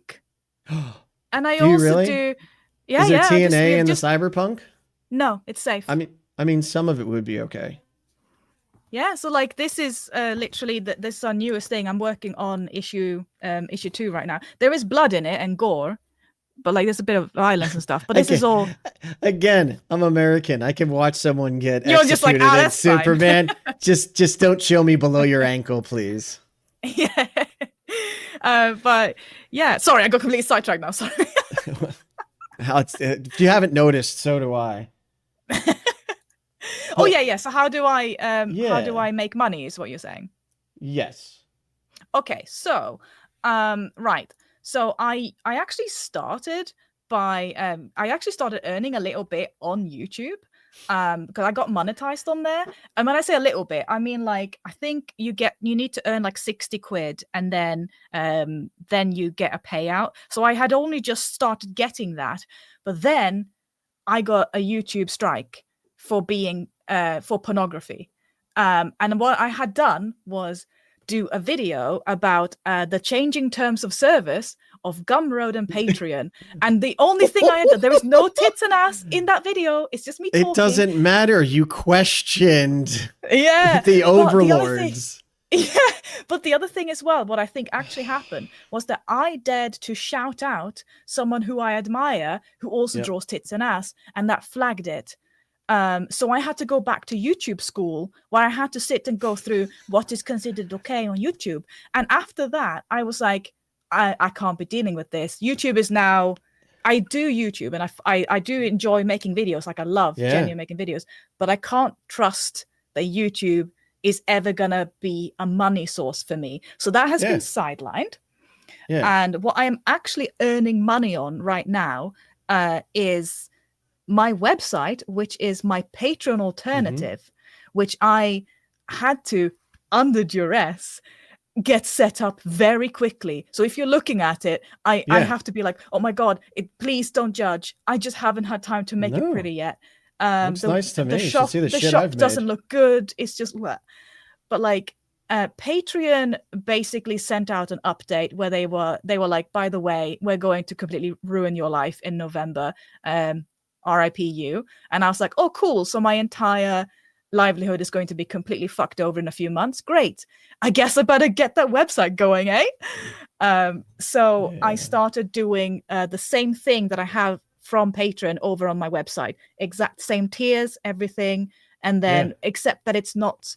and I also do. Yeah, Is there yeah. TNA in the cyberpunk? No, it's safe. I mean, some of it would be okay. Yeah, so like this is literally this is our newest thing. I'm working on issue 2 right now. There is blood in it and gore, but like there's a bit of violence and stuff. But this is all. Again, I'm American. I can watch someone get You're just like, executed in that's Superman. just don't show me below your ankle, please. Yeah. But yeah, sorry, I got completely sidetracked now. Sorry. If you haven't noticed, so do I. Oh yeah. So how do I make money is what you're saying? Yes. Okay, so right. So I actually started earning a little bit on YouTube because I got monetized on there. And when I say a little bit, I mean like I think you need to earn like 60 quid and then you get a payout. So I had only just started getting that, but then I got a YouTube strike for being for pornography. And what I had done was do a video about the changing terms of service of Gumroad and Patreon. And the only thing I had done, there was no tits and ass in that video. It's just me talking. It doesn't matter. You questioned the overlords. But the other thing as well, what I think actually happened was that I dared to shout out someone who I admire who also draws tits and ass, and that flagged it. So I had to go back to YouTube school where I had to sit and go through what is considered okay on YouTube. And after that, I was like, I can't be dealing with this. YouTube is now, I do YouTube and I do enjoy making videos. Like I love genuinely making videos, but I can't trust that YouTube is ever going to be a money source for me. So that has been sidelined. Yeah. And what I am actually earning money on right now is my website, which is my Patreon alternative, which I had to, under duress, get set up very quickly. So if you're looking at it, I have to be like, oh my God, please don't judge. I just haven't had time to make it pretty yet. Looks nice to me. The shop, see the shop shit I've doesn't made. look good. It's just, but like, Patreon basically sent out an update where they were like, by the way, we're going to completely ruin your life in November. RIP you. And I was like, oh, cool. So my entire livelihood is going to be completely fucked over in a few months. Great. I guess I better get that website going, eh? So I started doing the same thing that I have from Patreon over on my website. Exact same tiers, everything. And then, except that it's not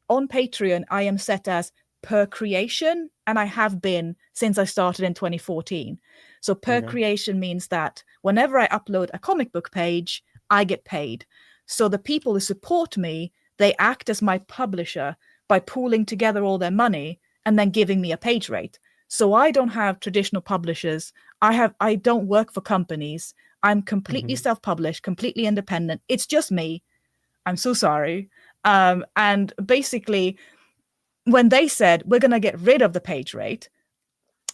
on Patreon, I am set as per creation, and I have been since I started in 2014. So per creation means that whenever I upload a comic book page, I get paid. So the people who support me, they act as my publisher by pooling together all their money and then giving me a page rate. So I don't have traditional publishers. I don't work for companies. I'm completely self-published, completely independent. It's just me. I'm so sorry. And basically, when they said we're going to get rid of the page rate,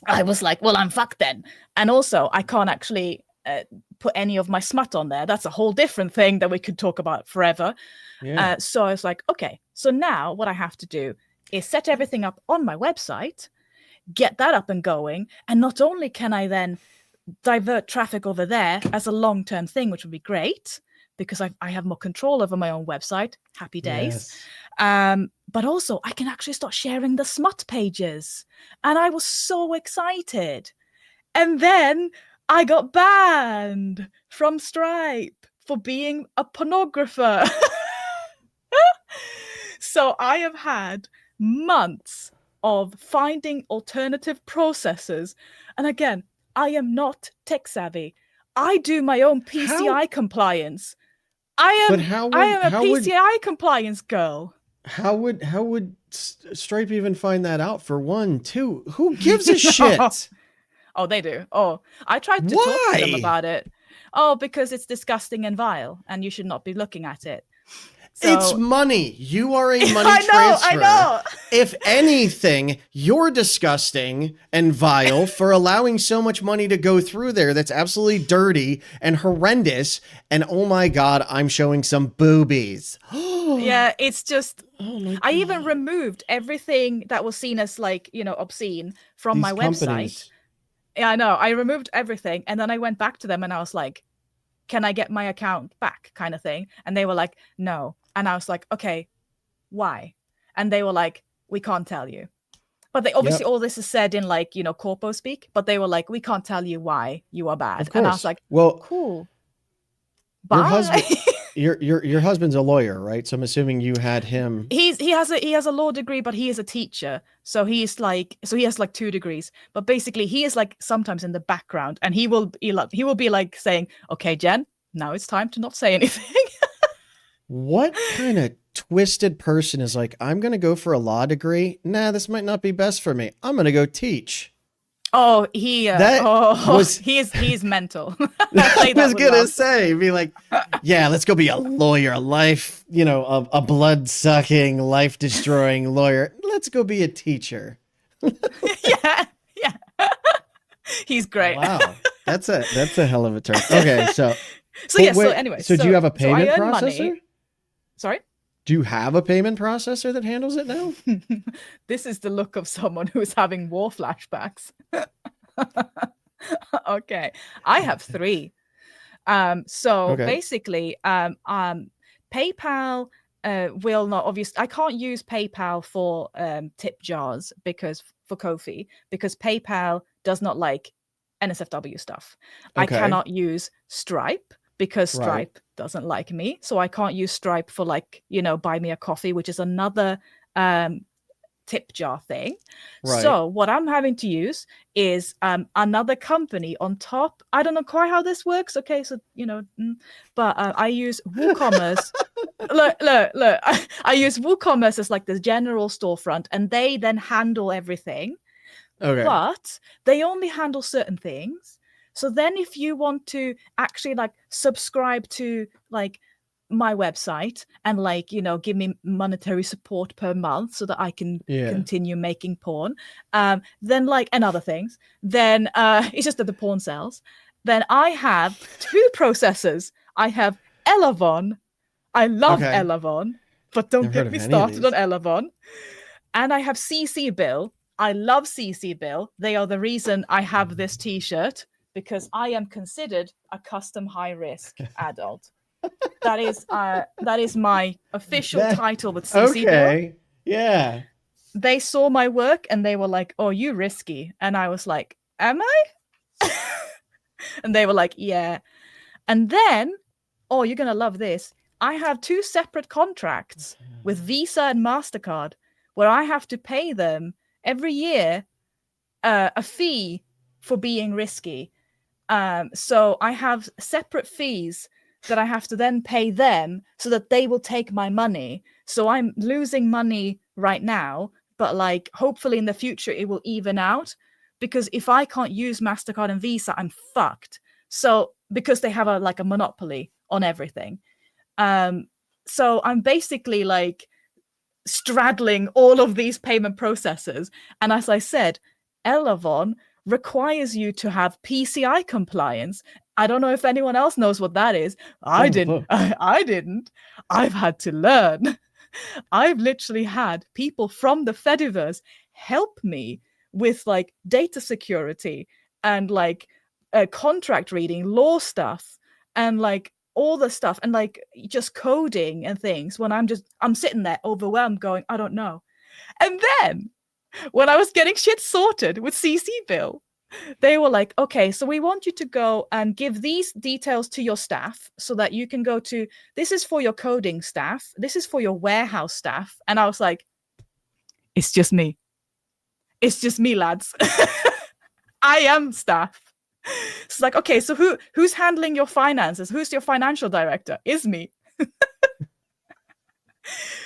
I was like, well, I'm fucked then. And also, I can't actually put any of my smut on there. That's a whole different thing that we could talk about forever. So I was like, okay, so now what I have to do is set everything up on my website, get that up and going. And not only can I then divert traffic over there as a long-term thing, which would be great because I have more control over my own website. Happy days. But also I can actually start sharing the smut pages. And I was so excited. And then I got banned from Stripe for being a pornographer. So I have had months of finding alternative processes. And again, I am not tech savvy. I do my own PCI compliance. I am a PCI compliance girl. How would Stripe even find that out, for one? Two, who gives a shit? Oh, they do. Oh, I tried to talk to them about it. Oh, because it's disgusting and vile, and you should not be looking at it. So... It's money. You are a money transfer. I know. If anything, you're disgusting and vile for allowing so much money to go through there. That's absolutely dirty and horrendous. And oh my God, I'm showing some boobies. Yeah, it's just, I even removed everything that was seen as like, obscene from my website. Yeah, I know. I removed everything. And then I went back to them and I was like, can I get my account back, kind of thing? And they were like, no. And I was like, okay, why? And they were like, we can't tell you. But they obviously all this is said in like, corpo speak, but they were like, we can't tell you why you are bad. And I was like, well, cool. Bye. Your husband's a lawyer, right? So I'm assuming you had him. He has a law degree, but he is a teacher. So he has like 2 degrees. But basically he is like sometimes in the background, and he will be like saying, okay, Jen, now it's time to not say anything. What kind of twisted person is like, I'm going to go for a law degree? Nah, this might not be best for me. I'm going to go teach. Oh, he's mental. I was going to say, be like, yeah, let's go be a lawyer, a life, a blood sucking, life destroying lawyer. Let's go be a teacher. Yeah. He's great. Wow. That's a hell of a turn. Okay. So anyway. So do you have a payment processor? Money. Sorry? Do you have a payment processor that handles it now? This is the look of someone who is having war flashbacks. Okay. I have 3. Basically, PayPal will not, obviously, I can't use PayPal for tip jars for Ko-fi, because PayPal does not like NSFW stuff. Okay. I cannot use Stripe because Stripe doesn't like me. So I can't use Stripe for like, buy me a coffee, which is another tip jar thing. Right. So what I'm having to use is another company on top. I don't know quite how this works. Okay, so but I use WooCommerce. look. I use WooCommerce as like the general storefront, and they then handle everything. Okay. But they only handle certain things. So then if you want to actually like subscribe to like my website and like, give me monetary support per month so that I can continue making porn, then like, and other things, then it's just that the porn sells. Then I have 2 processors. I have Elavon. I love Elavon, but don't get me started on Elavon. And I have CC Bill. I love CC Bill. They are the reason I have this t-shirt, because I am considered a custom high risk adult. That is my official title with CC Bill. Okay. Yeah. They saw my work and they were like, "Oh, you risky," and I was like, "Am I?" And they were like, "Yeah." And then, oh, you're gonna love this. I have 2 separate contracts with Visa and MasterCard where I have to pay them every year a fee for being risky. So I have separate fees that I have to then pay them so that they will take my money. So I'm losing money right now, but like hopefully in the future it will even out, because if I can't use MasterCard and Visa, I'm fucked. So because they have a monopoly on everything. So I'm basically like straddling all of these payment processes. And as I said, Elavon requires you to have PCI compliance. I don't know if anyone else knows what that is. I didn't. I've had to learn. I've literally had people from the Fediverse help me with like data security and like contract reading, law stuff, and like all the stuff, and like just coding and things when I'm sitting there overwhelmed going, I don't know. And then when I was getting shit sorted with CC Bill, they were like, okay, so we want you to go and give these details to your staff so that you can go to, this is for your coding staff, this is for your warehouse staff. And I was like, it's just me. It's just me, lads. I am staff. It's like, okay, so who's handling your finances? Who's your financial director? Is me.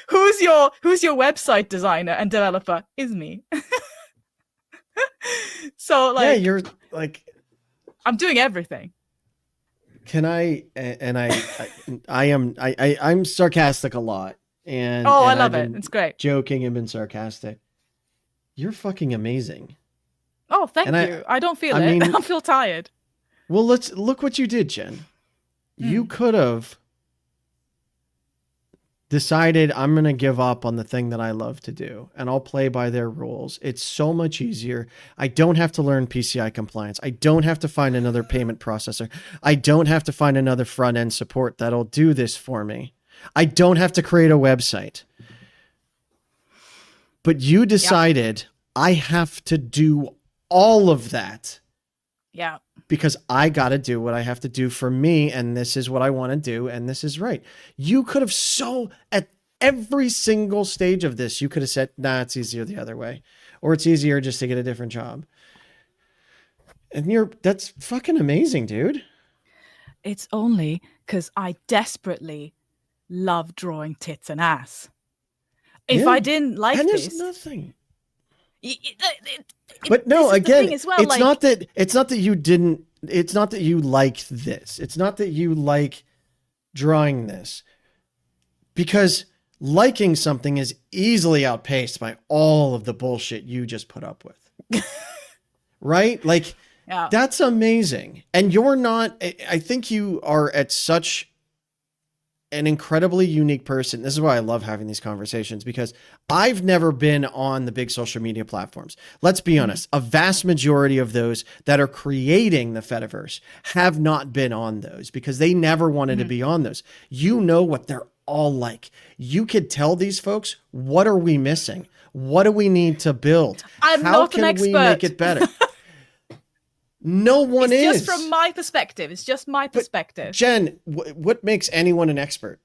Who's your website designer and developer? Is me. So like, yeah, you're like, I'm doing everything. Can I? And I'm sarcastic a lot, and I and love I've it. been It's great. joking and been sarcastic. You're fucking amazing. Oh, thank And you. I don't feel I it. mean- I feel tired. Well, let's look what you did, Jen. You could have decided, I'm going to give up on the thing that I love to do and I'll play by their rules. It's so much easier. I don't have to learn PCI compliance. I don't have to find another payment processor. I don't have to find another front end support that'll do this for me. I don't have to create a website. But you decided I have to do all of that. Yeah. Because I got to do what I have to do for me, and this is what I want to do, and this is right. You could have at every single stage of this, you could have said, nah, it's easier the other way. Or it's easier just to get a different job. And that's fucking amazing, dude. It's only because I desperately love drawing tits and ass. If I didn't like and this... there's nothing. But no, again, it's not that you didn't. It's not that you like this. It's not that you like drawing this, because liking something is easily outpaced by all of the bullshit you just put up with. Right? Like, that's amazing. And you're not. I think you are at such an incredibly unique person. This is why I love having these conversations, because I've never been on the big social media platforms. Let's be honest. A vast majority of those that are creating the Fediverse have not been on those because they never wanted to be on those. You know what they're all like. You could tell these folks, what are we missing? What do we need to build? I'm How not can an expert. we make it better? No one is. It's just from my perspective. It's just my perspective. Jen, what makes anyone an expert?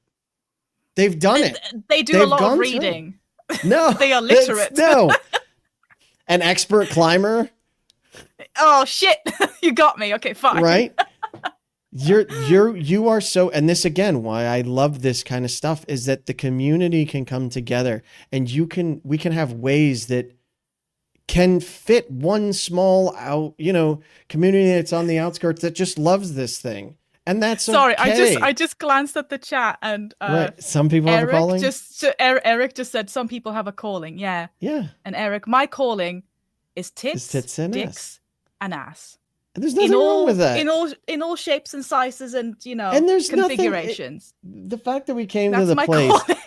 They've done it. They do a lot of reading. No. They are literate. No. An expert climber? Oh, shit. You got me. Okay, fine. Right? You are so, and this again, why I love this kind of stuff is that the community can come together and we can have ways that can fit one small community that's on the outskirts that just loves this thing. And that's sorry, okay. I just glanced at the chat and right. Some people have a calling. Eric just said some people have a calling. Yeah. Yeah. And Eric, my calling is tits and dicks, ass. And ass. And there's nothing wrong with that. In all shapes and sizes and and there's configurations. The fact that we came That's to the my place. calling.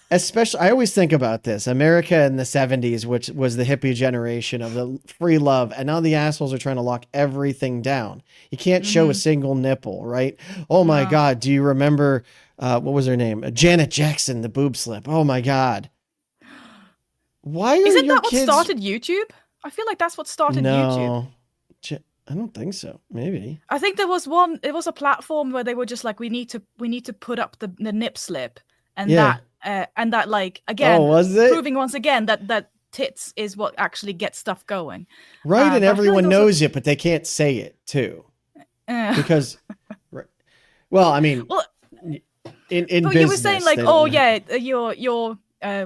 Especially, I always think about this. America in the 70s, which was the hippie generation of the free love, and now the assholes are trying to lock everything down. You can't show a single nipple, right? Oh my No. God. Do you remember, what was her name? Janet Jackson, the boob slip. Oh my God. Why are Isn't your that what kids... started YouTube? I feel like that's what started YouTube. No. I don't think so. Maybe. I think there was one. It was a platform where they were just like, we need to put up the nip slip, and Yeah. that like again, Oh, was it? proving once again that tits is what actually gets stuff going. Right. And but I feel everyone like also- knows it, but they can't say it too. Because, right. Well, I mean, Well, in but business, you were saying like, they oh don't have- yeah, you're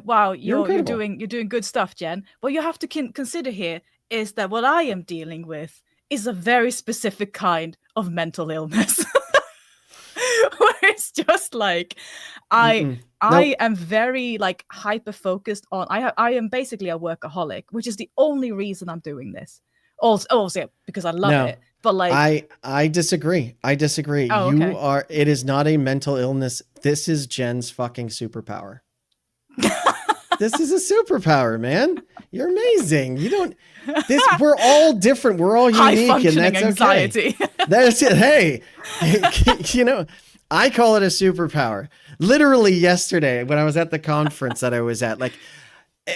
wow, you're incredible. doing good stuff, Jen. What you have to consider here is that what I am dealing with is a very specific kind of mental illness. Where it's just like I am very like hyper focused on I am basically a workaholic, which is the only reason I'm doing this. Also because I love it. But like I disagree. I disagree. Oh, You okay. are it is not a mental illness. This is Jen's fucking superpower. This is a superpower, man. You're amazing. You don't we're all different. We're all high unique, and functioning that's anxiety. okay. That's it. Hey, you know, I call it a superpower. Literally yesterday when I was at the conference that I was at, like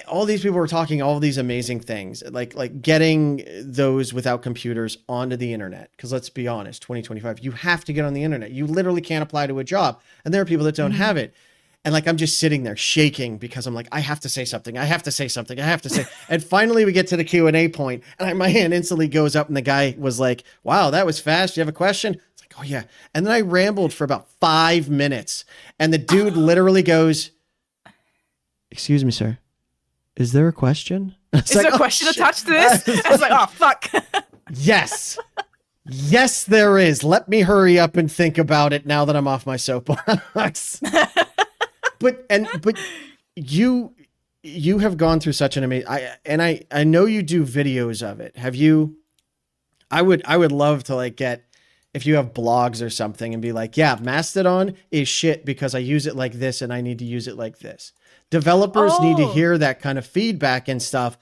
all these people were talking all these amazing things, like getting those without computers onto the internet. Because let's be honest, 2025, you have to get on the internet. You literally can't apply to a job, and there are people that don't have it. And like, I'm just sitting there shaking because I'm like, I have to say something. I have to say something. I have to say. And finally we get to the Q&A point, and my hand instantly goes up, and the guy was like, wow, that was fast. Do you have a question? It's like, oh yeah. And then I rambled for about 5 minutes, and the dude literally goes, excuse me, sir. Is there a question? Is there a question attached to this? I was like, oh fuck. Yes. Yes, there is. Let me hurry up and think about it now that I'm off my soapbox. But you have gone through such an amazing, I know you do videos of it. Have you? I would love to like get, if you have blogs or something, and be like, yeah, Mastodon is shit because I use it like this and I need to use it like this. Developers need to hear that kind of feedback and stuff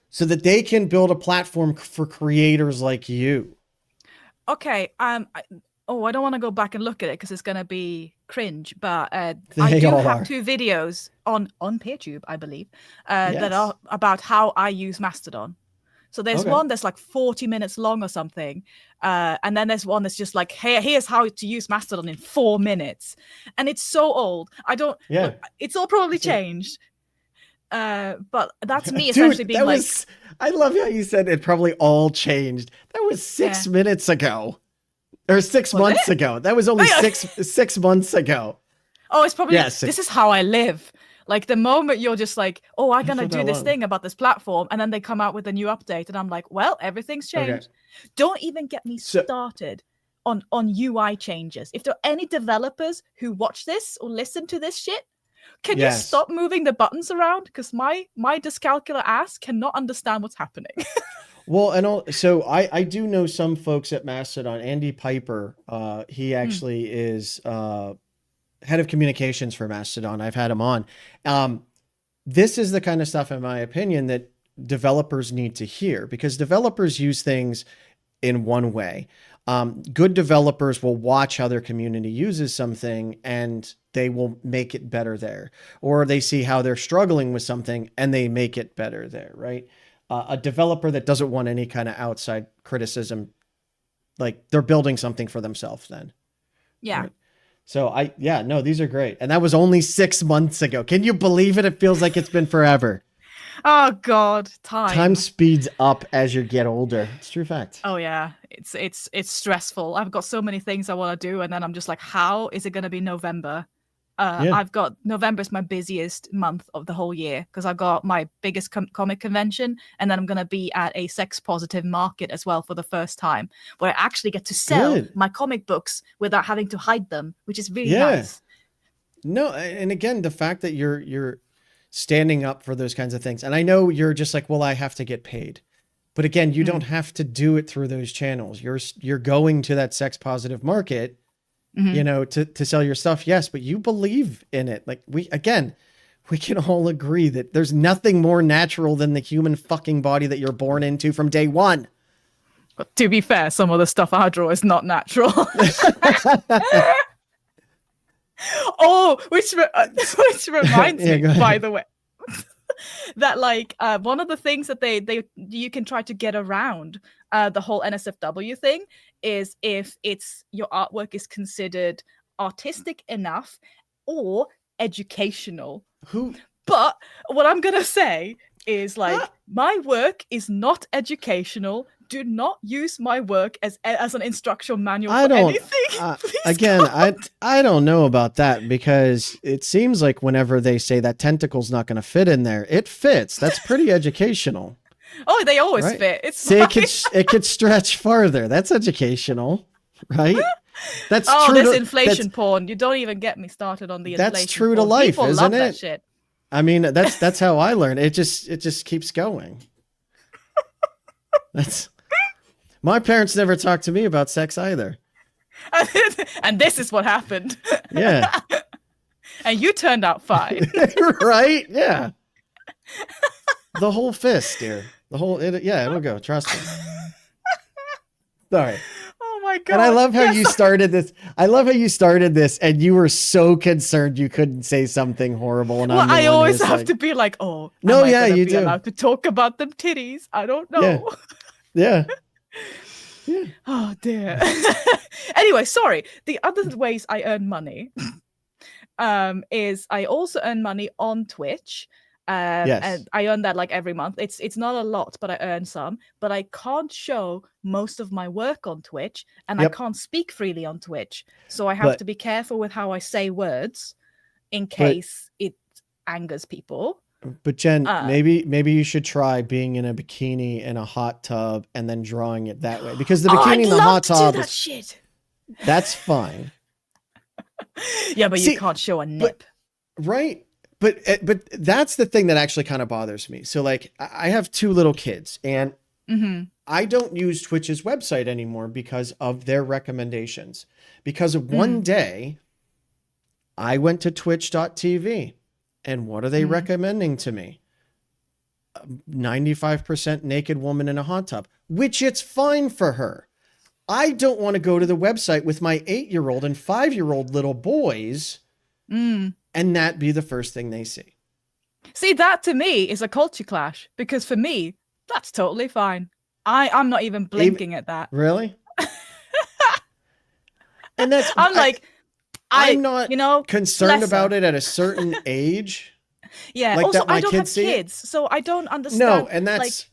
so that they can build a platform for creators like you. Okay. I don't want to go back and look at it because it's gonna be cringe. But I They do all have are. 2 videos on PeerTube, I believe, Yes. that are about how I use Mastodon. So there's Okay. one that's like 40 minutes long or something, and then there's one that's just like, hey, here's how to use Mastodon in 4 minutes, and it's so old. I don't. Yeah. Look, it's all probably changed. But that's me Dude, essentially being that like, was, I love how you said it probably all changed. That was 6 minutes ago. Or 6 months ago. That was only 6 months ago. oh, it's probably Yes. this is how I live. Like the moment you're just like, oh, I'm gonna not do that this long. thing about this platform, and then they come out with a new update, and I'm like, well, everything's changed. Don't even get me started on UI changes. If there are any developers who watch this or listen to this shit, can you stop moving the buttons around? Because my dyscalcular ass cannot understand what's happening. Well, and so I do know some folks at Mastodon. Andy Piper, he actually is head of communications for Mastodon. I've had him on. This is the kind of stuff, in my opinion, that developers need to hear, because developers use things in one way. Good developers will watch how their community uses something and they will make it better there. Or they see how they're struggling with something and they make it better there, right? A developer that doesn't want any kind of outside criticism, like they're building something for themselves then. Yeah. Right? So no, these are great. And that was only 6 months ago. Can you believe it? It feels like it's been forever. Oh God, Time speeds up as you get older. It's a true fact. Oh yeah, it's stressful. I've got so many things I want to do, and then I'm just like, how is it going to be November? I've got November is my busiest month of the whole year because I've got my biggest comic convention, and then I'm going to be at a sex positive market as well for the first time, where I actually get to sell my comic books without having to hide them, which is really nice. No, and again, the fact that you're standing up for those kinds of things, and I know you're just like, well, I have to get paid, but again, you don't have to do it through those channels. You're going to that sex positive market. You know, to sell your stuff. Yes. But you believe in it. Like we can all agree that there's nothing more natural than the human fucking body that you're born into from day one. But to be fair, some of the stuff I draw is not natural. Oh, which reminds me, by the way, that like one of the things that you can try to get around the whole NSFW thing is if your artwork is considered artistic enough or educational. But what I'm gonna say is like my work is not educational. Do not use my work as an instructional manual for anything. Again, I don't know about that, because it seems like whenever they say that tentacle's not going to fit in there, it fits. That's pretty educational. Oh, they always fit. It's See, it could stretch farther. That's educational, right? That's true. This inflation porn. You don't even get me started on the inflation. That's true porn. to life, People isn't love it? That shit. I mean, that's how I learned. It just keeps going. My parents never talked to me about sex either. And this is what happened. Yeah. And you turned out fine. Right? Yeah. The whole fist, dear. It'll go. Trust me. Sorry. Oh my God. And I love how you started this. I love how you started this, and you were so concerned you couldn't say something horrible. And I always have to be like, oh, no, yeah, you do. Allowed to talk about them titties. I don't know. Yeah. Oh dear. Anyway, sorry. The other ways I earn money is I also earn money on Twitch. And I earn that like every month. It's not a lot, but I earn some. But I can't show most of my work on Twitch, and I can't speak freely on Twitch. So I have to be careful with how I say words in case it angers people. But Jen, maybe you should try being in a bikini in a hot tub and then drawing it that way, because the bikini in the hot tub that's fine. Yeah, but you can't show a nip, right? But that's the thing that actually kind of bothers me. So like, I have 2 little kids, and I don't use Twitch's website anymore because of their recommendations. Because one day I went to twitch.tv. And what are they recommending to me? 95% naked woman in a hot tub, which it's fine for her. I don't want to go to the website with my 8-year-old and 5-year-old little boys and that be the first thing they see. See, that to me is a culture clash, because for me, that's totally fine. I'm not even blinking at that. Really? And that's... I'm not concerned about it at a certain age. Yeah. Like also, that my I don't have kids see kids, so I don't understand. No, and that's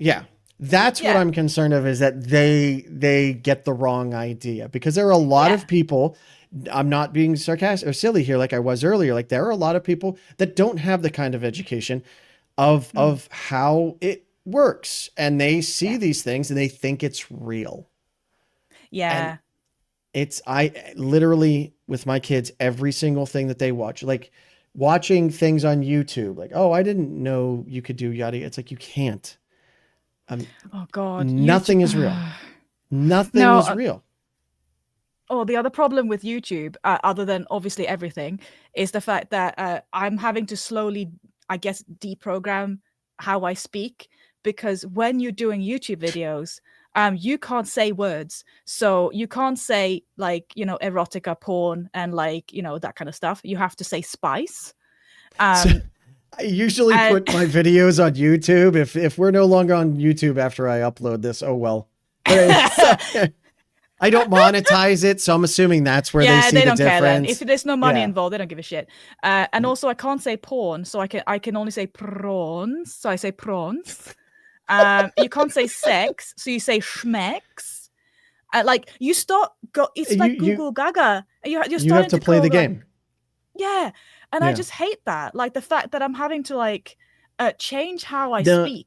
what I'm concerned of, is that they get the wrong idea, because there are a lot of people. I'm not being sarcastic or silly here, like I was earlier. Like, there are a lot of people that don't have the kind of education of how it works, and they see these things and they think it's real. Yeah. And I literally, with my kids, every single thing that they watch, like watching things on YouTube, like, oh, I didn't know you could do yada. It's like, you can't. Oh God. Nothing is real. Nothing is real. Oh, the other problem with YouTube, other than obviously everything, is the fact that I'm having to slowly, I guess, deprogram how I speak, because when you're doing YouTube videos, you can't say words. So you can't say like, erotica, porn, and like, that kind of stuff. You have to say spice. I usually put my videos on YouTube. If we're no longer on YouTube after I upload this, oh well. I don't monetize it, so I'm assuming that's where they see the difference. Care then. If there's no money involved, they don't give a shit. And also, I can't say porn, so I can only say prawns. So I say prawns. You can't say sex, so you say schmecks. Like, you start it's like Google Gaga. You're you have to play the game. Yeah, and I just hate that. Like, the fact that I'm having to like change how I speak.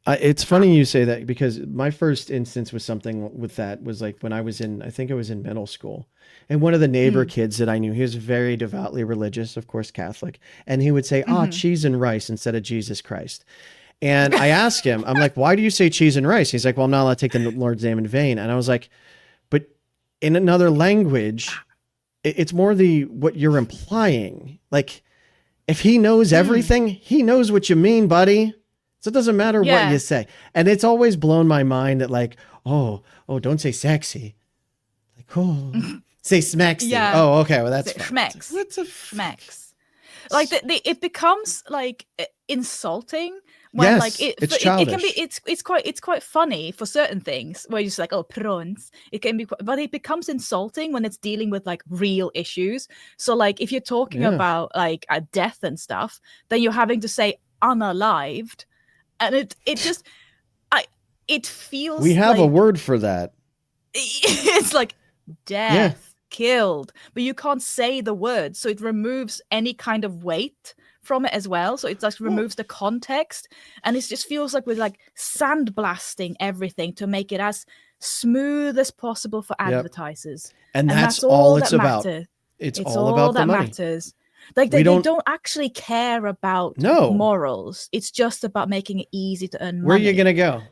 It's funny you say that, because my first instance with something with that was like when I think I was in middle school, and one of the neighbor kids that I knew, he was very devoutly religious, of course, Catholic, and he would say, cheese and rice instead of Jesus Christ. And I asked him, I'm like, why do you say cheese and rice? He's like, well, I'm not allowed to take the Lord's name in vain. And I was like, but in another language, it's more what you're implying. Like, If he knows everything, he knows what you mean, buddy. So it doesn't matter what you say. And it's always blown my mind that like, oh, don't say sexy. Like, oh, say smexy. Yeah. Oh, okay. Well, that's schmex. What's a schmex? Like it becomes like insulting when like it's it childish. can be it's quite funny for certain things where you're just like, oh, prawns. It can be, but it becomes insulting when it's dealing with like real issues. So like if you're talking about like a death and stuff, then you're having to say unalived, and it just it feels we have like, a word for that. It's like death. Killed, but you can't say the word, so it removes any kind of weight from it as well. So it just removes the context, and it just feels like we're like sandblasting everything to make it as smooth as possible for advertisers. And that's all it's about. Matters. It's all about the money. Matters. Like they don't actually care about morals. It's just about making it easy to earn money. Where are you gonna go?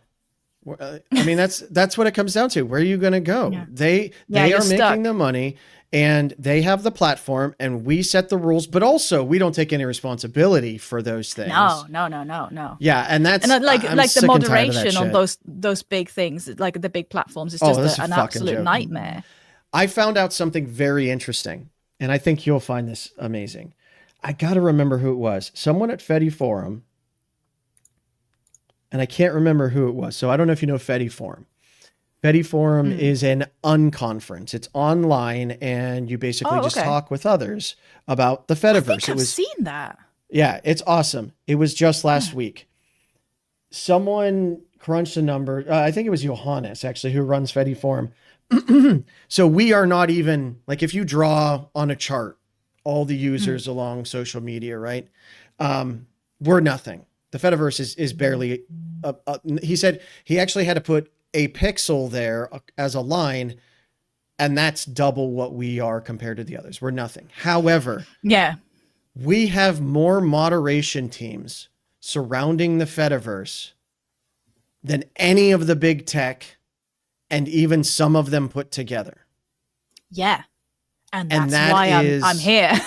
I mean, that's what it comes down to. Where are you going to go? Yeah. They are making the money, and they have the platform, and we set the rules, but also we don't take any responsibility for those things. No. Yeah, and that's like the moderation on those big things, like the big platforms, is just an absolute nightmare. I found out something very interesting, and I think you'll find this amazing. I got to remember who it was. Someone at Fedi Forum. And I can't remember who it was. So I don't know if you know Fedi Forum. Fedi Forum is an unconference. It's online, and you basically just talk with others about the Fediverse. I've seen that. Yeah, it's awesome. It was just last week. Someone crunched a number. I think it was Johannes, actually, who runs Fedi Forum. So we are not even, like, if you draw on a chart all the users along social media, right? We're nothing. The Fediverse is barely, he said he actually had to put a pixel there as a line, and that's double what we are compared to the others. We're nothing. However, we have more moderation teams surrounding the Fediverse than any of the big tech, and even some of them put together. Yeah. And that's why I'm here.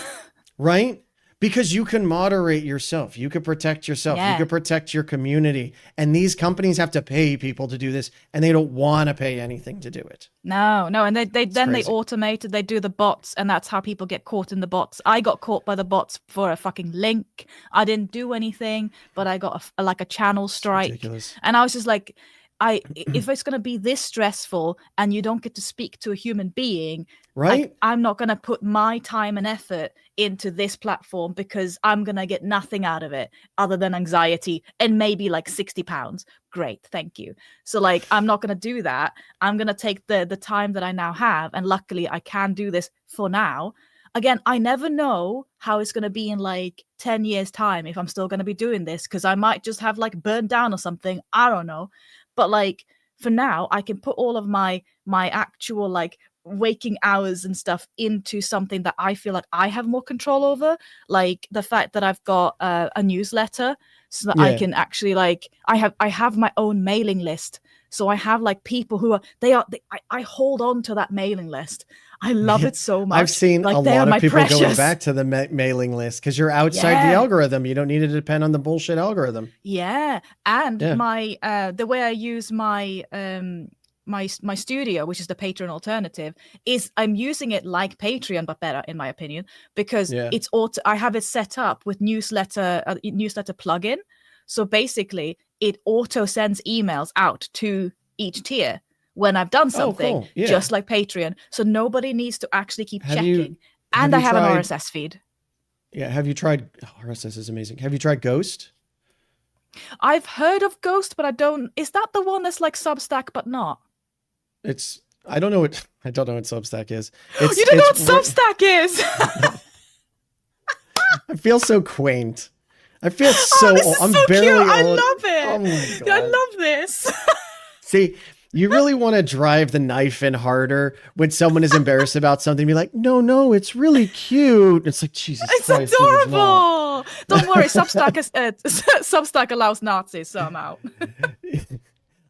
Right? Because you can moderate yourself. You can protect yourself. You can protect your community. And these companies have to pay people to do this, and they don't want to pay anything to do it. No. And they automate it. They do the bots, and that's how people get caught in the bots. I got caught by the bots for a fucking link. I didn't do anything, but I got a channel strike. Ridiculous. And I was just like, if it's going to be this stressful and you don't get to speak to a human being, right? I'm not going to put my time and effort into this platform because I'm going to get nothing out of it other than anxiety and maybe like £60. Great. Thank you. So like, I'm not going to do that. I'm going to take the time that I now have. And luckily I can do this for now. Again, I never know how it's going to be in like 10 years time if I'm still going to be doing this, because I might just have like burned down or something. I don't know. But like for now, I can put all of my actual like waking hours and stuff into something that I feel like I have more control over. Like the fact that I've got a newsletter, so that I can actually like I have my own mailing list. So I have like people who I hold on to that mailing list. I love it so much. I've seen like, a lot of people precious. going back to the mailing list because you're outside the algorithm. You don't need to depend on the bullshit algorithm. Yeah. And my the way I use my my studio, which is the Patreon alternative, is I'm using it like Patreon, but better in my opinion, because it's I have it set up with newsletter plugin. So basically it auto sends emails out to each tier when I've done something, just like Patreon. So nobody needs to actually keep checking. And I have an RSS feed. Yeah. Have you tried, RSS is amazing. Have you tried Ghost? I've heard of Ghost, but I don't, is that the one that's like Substack, but not? I don't know what Substack is. You don't know what Substack is? I feel so quaint. I feel so old. I'm so barely cute. old. I love it. Oh my God. I love this. See, you really want to drive the knife in harder when someone is embarrassed about something. Be like, no, it's really cute. It's like, Jesus Christ. It's adorable. Don't worry, Substack allows Nazis, so I'm out.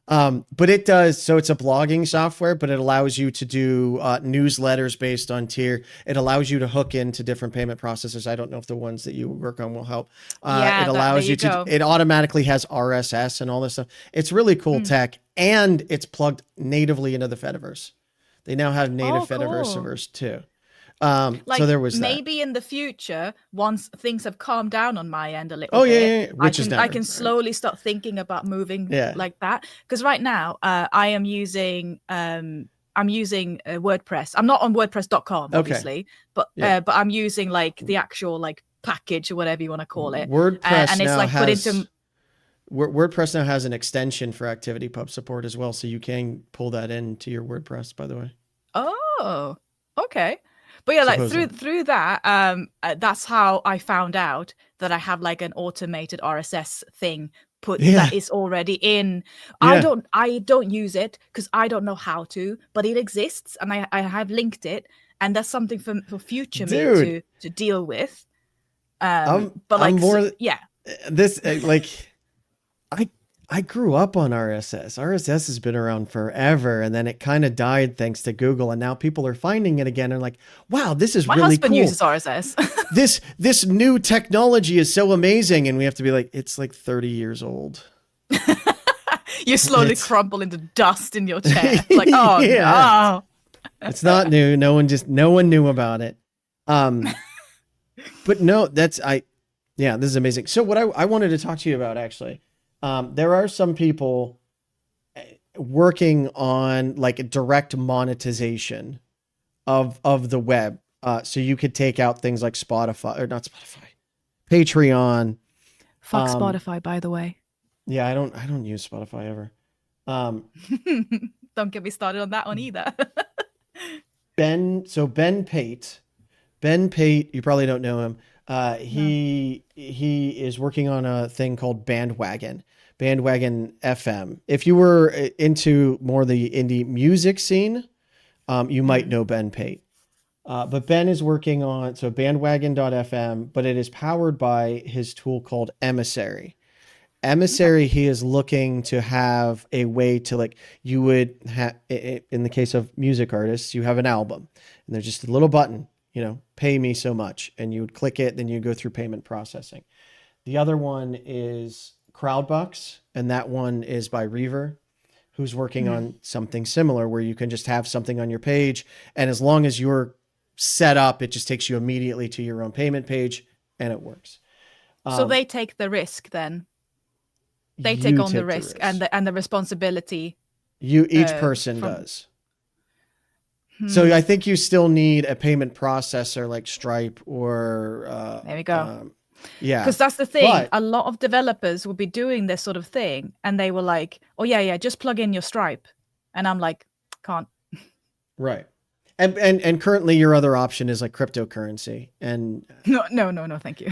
But it does. So it's a blogging software, but it allows you to do newsletters based on tier. It allows you to hook into different payment processors. I don't know if the ones that you work on will help. It allows there you to, go. it automatically has RSS and all this stuff. It's really cool tech, and it's plugged natively into the Fediverse. They now have native Fediverse too. Like, so there was maybe in the future, once things have calmed down on my end a little bit, yeah. Which is never, I can slowly start thinking about moving Yeah. like that. Because right now, I am using WordPress. I'm not on WordPress.com, obviously, but I'm using like the actual like package or whatever you want to call it. WordPress and it's now like put has, into. WordPress now has an extension for ActivityPub support as well, so you can pull that into your WordPress. By the way. Oh, okay. But yeah, like through that, that's how I found out that I have like an automated RSS thing that is already in. Yeah. I don't use it because I don't know how to, but it exists, and I have linked it, and that's something for future me to deal with. But like, I'm more, yeah, this like, I grew up on RSS. RSS has been around forever, and then it kind of died thanks to Google, and now people are finding it again and like, wow, this is my really husband cool. uses RSS. This new technology is so amazing, and we have to be like, it's like 30 years old. You slowly crumble into dust in your chair. Like, oh no. It's not new. No one knew about it. But no, this is amazing. So what I wanted to talk to you about, actually, there are some people working on like direct monetization of the web. So you could take out things like Patreon. Fuck Spotify, by the way. Yeah, I don't use Spotify ever. Don't get me started on that one either. Ben Pate, you probably don't know him. He is working on a thing called Bandwagon FM. If you were into more the indie music scene, you might know Ben Pate. But Ben is working on bandwagon.fm, but it is powered by his tool called Emissary. He is looking to have a way to, like, you would have, in the case of music artists, you have an album and there's just a little button, pay me so much, and you would click it, then you go through payment processing. The other one is Crowdbucks, and that one is by Reaver, who's working on something similar where you can just have something on your page, and as long as you're set up, it just takes you immediately to your own payment page, and it works. So they take the risk then. They take on the risk and the responsibility. Each person does. So I think you still need a payment processor like Stripe or there we go. Yeah, because that's the thing. A lot of developers will be doing this sort of thing, and they were like, "Oh yeah, just plug in your Stripe," and I'm like, "Can't." Right. And currently your other option is like cryptocurrency. And no, thank you.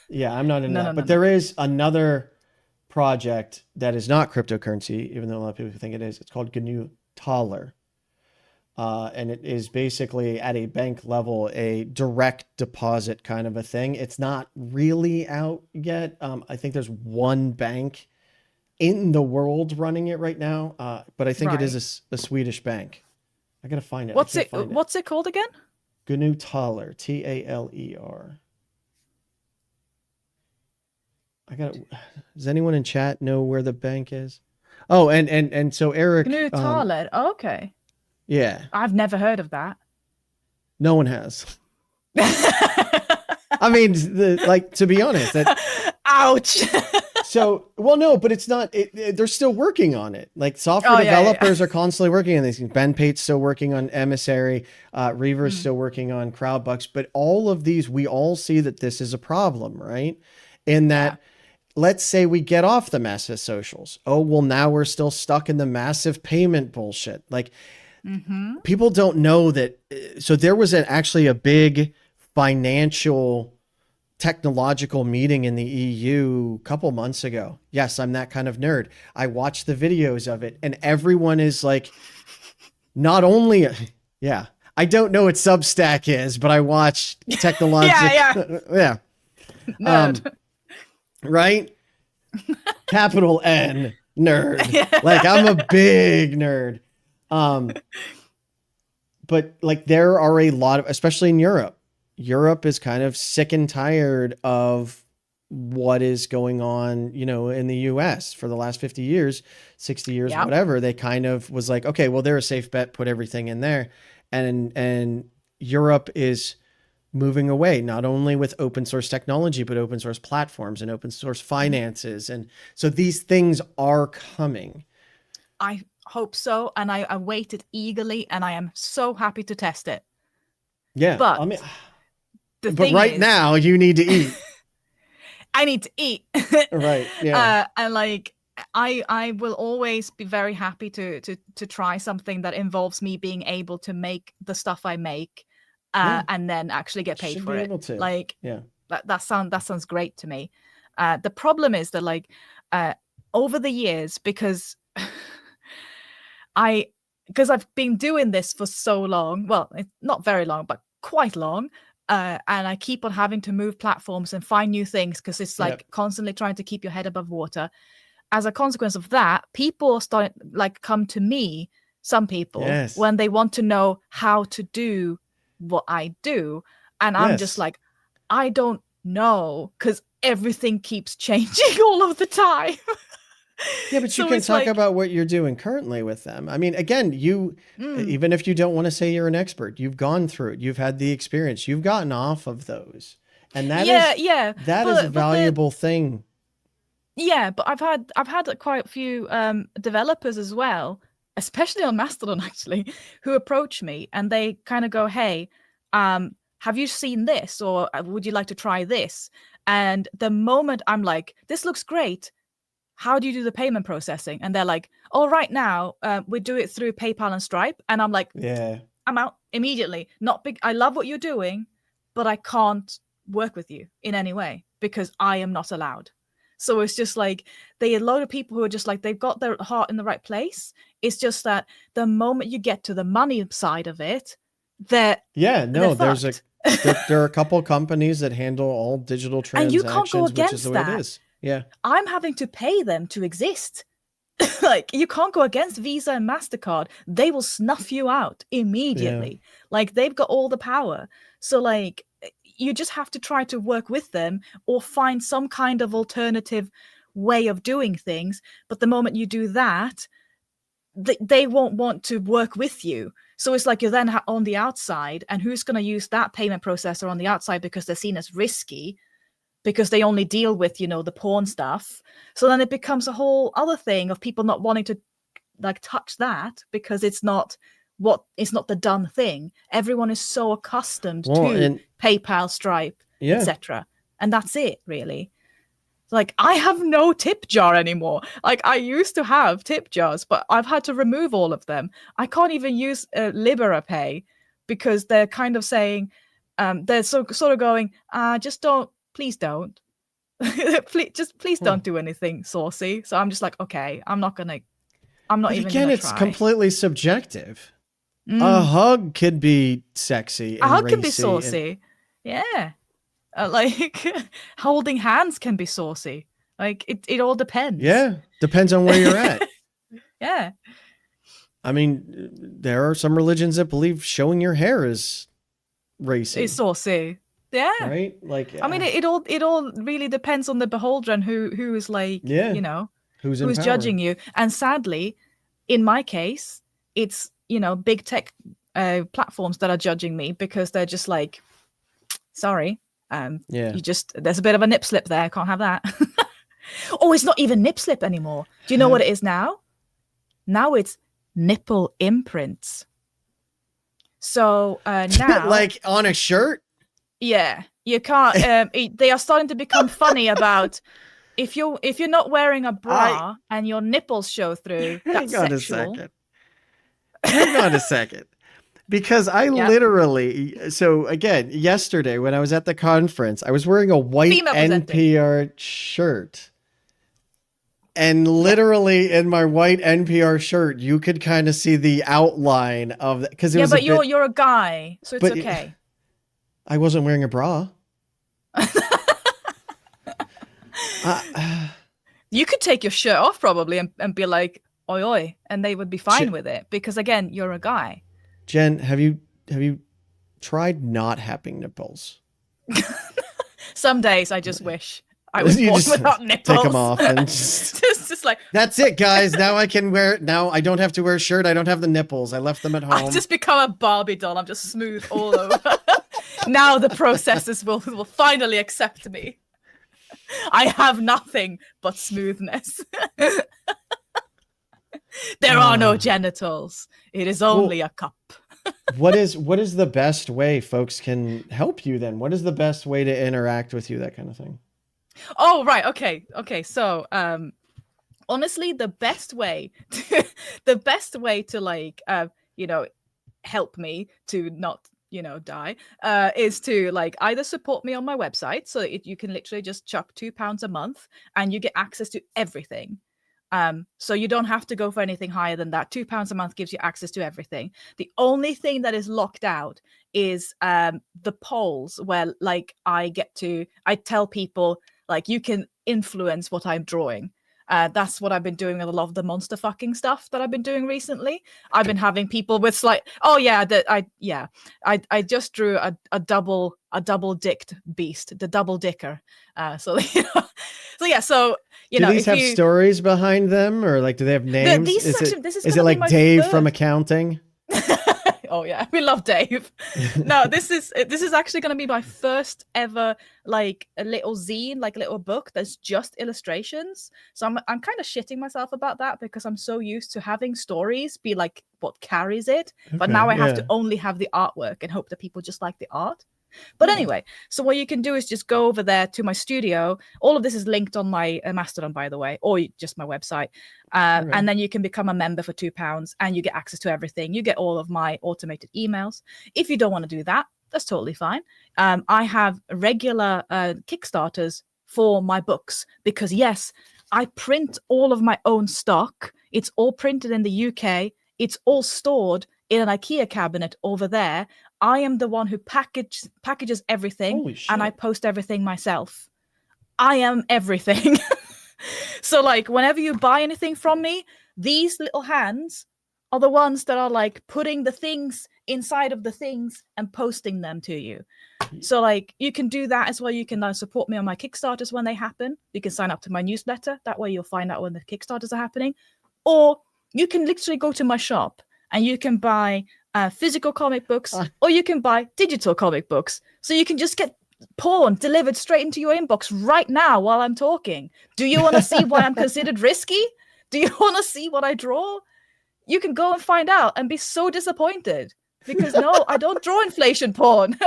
Yeah, I'm not in that. But there is another project that is not cryptocurrency, even though a lot of people think it is. It's called GNU Taller. And it is basically at a bank level, a direct deposit kind of a thing. It's not really out yet. I think there's one bank in the world running it right now. But I think it is a Swedish bank. I got to find it. What's it called again? GNU Taller, Taler. Does anyone in chat know where the bank is? Oh, and so Eric. GNU Taller. Okay. Yeah. I've never heard of that. No one has. I mean, to be honest. Ouch. No, but it's not, they're still working on it. Like software developers are constantly working on these things. Ben Pate's still working on Emissary. Reaver's still working on Crowdbucks. But all of these, we all see that this is a problem, right? In that, let's say we get off the massive socials. Oh, well, now we're still stuck in the massive payment bullshit. Like, people don't know that. So there was actually a big financial technological meeting in the EU a couple months ago. Yes, I'm that kind of nerd. I watched the videos of it, and everyone is like, not only, I don't know what Substack is, but I watched technological. Nerd. Right? Capital N, nerd. Like I'm a big nerd. But like there are a lot of, especially in Europe, Europe is kind of sick and tired of what is going on, you know, in the US for the last 50 years, 60 years, Yep. whatever. They kind of was like, okay, well, they're a safe bet, put everything in there. And Europe is moving away, not only with open source technology, but open source platforms and open source finances. And so these things are coming. I hope so. And I waited eagerly and I am so happy to test it. Yeah. But I mean, the but thing right is, now you need to eat. I need to eat. Right. Yeah. And like I will always be very happy to try something that involves me being able to make the stuff I make and then actually get paid Should for be it. able to. Like Yeah. that sounds great to me. The problem is that like over the years, because I've been doing this for so long, well, it's not very long, but quite long. And I keep on having to move platforms and find new things because it's like constantly trying to keep your head above water. As a consequence of that, people start like come to me, some people, when they want to know how to do what I do. And I'm just like, I don't know, because everything keeps changing all of the time. Yeah, but you So can it's talk like- about what you're doing currently with them. I mean, again, even if you don't want to say you're an expert, you've gone through it. You've had the experience. You've gotten off of those. And that is a valuable thing. Yeah, but I've had quite a few developers as well, especially on Mastodon actually, who approach me and they kind of go, "Hey, have you seen this, or would you like to try this?" And the moment I'm like, "This looks great. How do you do the payment processing?" And they're like, "Oh, right now we do it through PayPal and Stripe." And I'm like, Yeah. I'm out immediately. Not big. I love what you're doing, but I can't work with you in any way because I am not allowed. So it's just like a load of people who are just like, they've got their heart in the right place. It's just that the moment you get to the money side of it, there are a couple companies that handle all digital transactions, and you can't go which is against the way that. it is. Yeah. I'm having to pay them to exist. Like, you can't go against Visa and MasterCard. They will snuff you out immediately. Like, they've got all the power. So like, you just have to try to work with them or find some kind of alternative way of doing things. But the moment you do that, they won't want to work with you. So it's like you're then on the outside, and who's going to use that payment processor on the outside because they're seen as risky, because they only deal with, you know, the porn stuff. So then it becomes a whole other thing of people not wanting to like touch that because it's not the done thing. Everyone is so accustomed to PayPal, Stripe, etc. And that's it, really. Like, I have no tip jar anymore. Like, I used to have tip jars, but I've had to remove all of them. I can't even use LiberaPay because they're kind of saying, they're sort of going, please don't. please don't do anything saucy. So I'm just like, okay, I'm not even gonna try. It's completely subjective. A hug could be sexy. A hug can be saucy. Yeah. Like holding hands can be saucy. Like it all depends. Yeah. Depends on where you're at. Yeah. I mean, there are some religions that believe showing your hair is racy. It's saucy. Yeah. Right? Like, I mean, it all really depends on the beholder and who is like, you know, who's judging you. And sadly, in my case, it's, you know, big tech platforms that are judging me because they're just like, sorry, there's a bit of a nip slip there. Can't have that. Oh, it's not even nip slip anymore. Do you know what it is now? Now it's nipple imprints. So now, like on a shirt. Yeah, you can't. They are starting to become funny about if you're not wearing a bra and your nipples show through. That's sexual. Hang on a second. Because I literally, so again, yesterday when I was at the conference, I was wearing a white NPR shirt. And literally in my white NPR shirt, you could kind of see the outline of that. Because but you're a guy, so it's okay. I wasn't wearing a bra. You could take your shirt off probably and be like, oi, oi, and they would be fine with it because, again, you're a guy. Jen, have you tried not having nipples? Some days I just wish I was born without nipples. Take them off and just like, that's it, guys. Now I can wear. Now I don't have to wear a shirt. I don't have the nipples. I left them at home. I just become a Barbie doll. I'm just smooth all over. Now the processes will finally accept me. I have nothing but smoothness. There are no genitals. It is only a cup. What is the best way folks can help you then? What is the best way to interact with you, that kind of thing? Oh, right. Okay. So, honestly, the best way to like, help me to not, die, is to like either support me on my website. So you can literally just chuck £2 a month and you get access to everything. So you don't have to go for anything higher than that. £2 a month gives you access to everything. The only thing that is locked out is the polls where like I tell people like you can influence what I'm drawing. That's what I've been doing with a lot of the monster fucking stuff that I've been doing recently. I've been having people with like, I just drew a double dicked beast, the double dicker. Do these have stories behind them, or like do they have names? Is it like Dave from accounting? Oh yeah, we love Dave. No, this is actually going to be my first ever like a little zine, like a little book that's just illustrations. So I'm kind of shitting myself about that because I'm so used to having stories be like what carries it. Okay, but now I have to only have the artwork and hope that people just like the art. But anyway, so what you can do is just go over there to my studio. All of this is linked on my Mastodon, by the way, or just my website. And then you can become a member for £2 and you get access to everything. You get all of my automated emails. If you don't want to do that, that's totally fine. I have regular Kickstarters for my books because, yes, I print all of my own stock. It's all printed in the UK. It's all stored in an IKEA cabinet over there. I am the one who packages everything and I post everything myself. I am everything. So like whenever you buy anything from me, these little hands are the ones that are like putting the things inside of the things and posting them to you. So like you can do that as well. You can support me on my Kickstarters when they happen. You can sign up to my newsletter. That way you'll find out when the Kickstarters are happening. Or you can literally go to my shop and you can buy physical comic books or you can buy digital comic books. So you can just get porn delivered straight into your inbox right now while I'm talking. Do you want to see why I'm considered risky? Do you want to see what I draw? You can go and find out and be so disappointed because no, I don't draw inflation porn.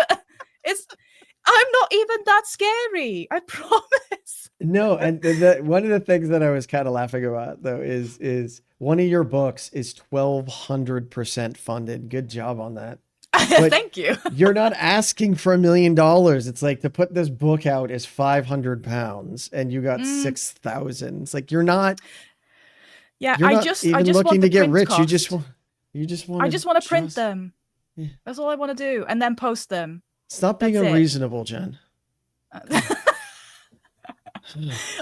I'm not even that scary. I promise. No, and one of the things that I was kind of laughing about though is one of your books is 1,200% funded. Good job on that. Thank you. You're not asking for $1 million. It's like to put this book out is £500 and you got 6,000. It's like you're not. Yeah, I just looking want to get rich. Cost. You just want. I just want to print them. Yeah. That's all I want to do, and then post them. Stop being unreasonable, Jen.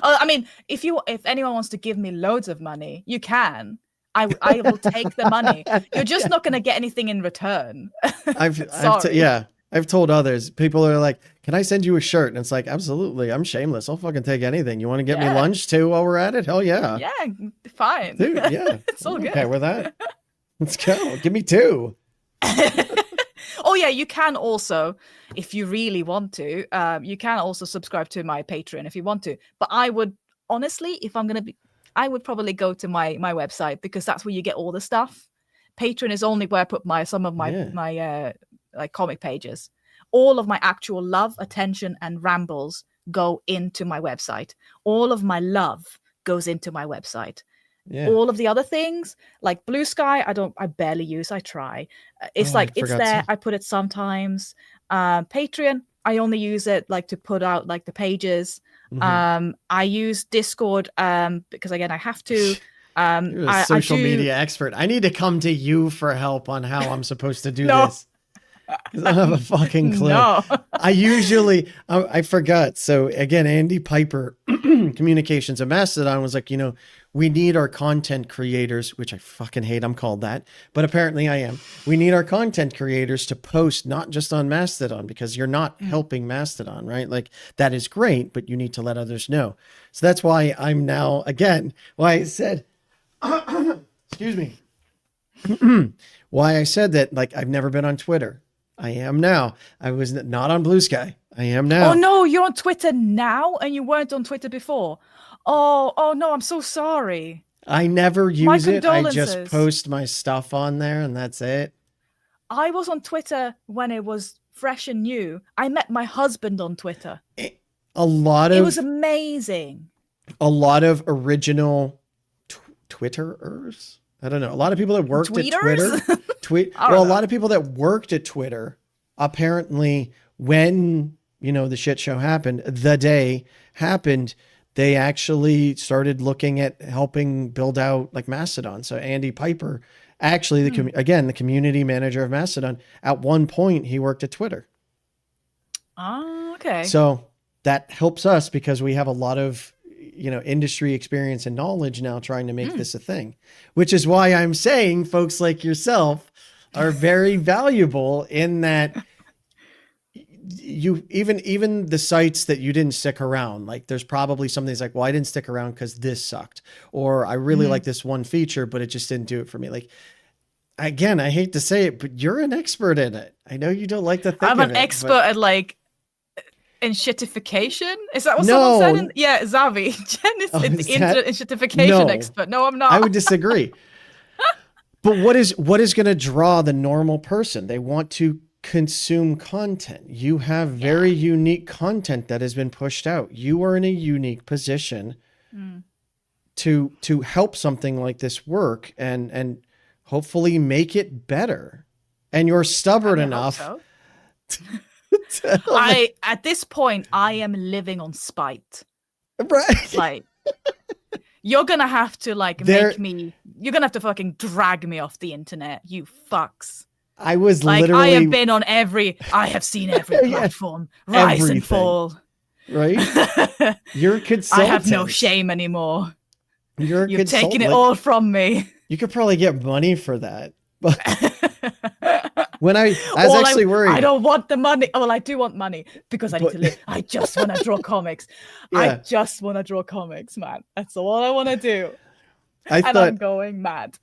I mean, if anyone wants to give me loads of money, you can. I will take the money. You're just not going to get anything in return. I've told others. People are like, "Can I send you a shirt?" And it's like, "Absolutely, I'm shameless. I'll fucking take anything. You want to get me lunch too while we're at it? Hell yeah. Yeah, fine. Dude, yeah, it's all good. Okay with that. Let's go. Give me 2. Oh yeah, you can also, if you really want to, you can also subscribe to my Patreon if you want to. But I would honestly, I would probably go to my website because that's where you get all the stuff. Patreon is only where I put some of my like comic pages. All of my actual love, attention, and rambles go into my website. All of my love goes into my website. Yeah. All of the other things like Blue Sky, I barely use. I try. It's there. I put it sometimes. Patreon, I only use it like to put out like the pages. Mm-hmm. I use Discord because again I have to. You're a social media expert. I need to come to you for help on how I'm supposed to do this. Because I don't have a fucking clue. No. I forgot. So again, Andy Piper, communications at Mastodon, was like, we need our content creators, which I fucking hate. I'm called that, but apparently I am. We need our content creators to post not just on Mastodon, because you're not helping Mastodon, right? Like, that is great, but you need to let others know. So that's why I'm now, again, why I said, excuse me, why I said that, like, I've never been on Twitter. I am now. I was not on Blue Sky. I am now. Oh no, you're on Twitter now and you weren't on Twitter before. Oh no, I'm so sorry. I never use it. I just condolences. post my stuff on there and that's it. I was on Twitter when it was fresh and new. I met my husband on Twitter. It It was amazing. A lot of original Twitterers. I don't know. A lot of people that worked at Twitter. A lot of people that worked at Twitter, apparently, when the shit show happened, the day happened, they actually started looking at helping build out like Mastodon. So Andy Piper, actually, the community manager of Mastodon, at one point he worked at Twitter. Oh, okay. So that helps us because we have a lot of industry experience and knowledge now trying to make this a thing, which is why I'm saying folks like yourself are very valuable in that you even the sites that you didn't stick around, like there's probably something that's like, well, I didn't stick around because this sucked, or I really like this one feature, but it just didn't do it for me. Like, again, I hate to say it, but you're an expert in it. I know you don't like to think I'm an expert at like enshittification. Is that what someone said? Yeah, Zavi. Jen is an enshittification expert. No, I'm not. I would disagree. But what is going to draw the normal person? They want to consume content. You have very unique content that has been pushed out. You are in a unique position to help something like this work and hopefully make it better. And you're stubborn enough. At this point, I am living on spite. Right. Like, you're gonna have to you're gonna have to fucking drag me off the internet, you fucks. I was like, literally... I have seen every platform rise and fall. Right? You're a consultant. I have no shame anymore. You've taken it all from me. You could probably get money for that. But when I was actually worried. I don't want the money. Oh, well, I do want money because I need to live. I just want to draw comics. I just want to draw comics, man. That's all I want to do. I'm going mad.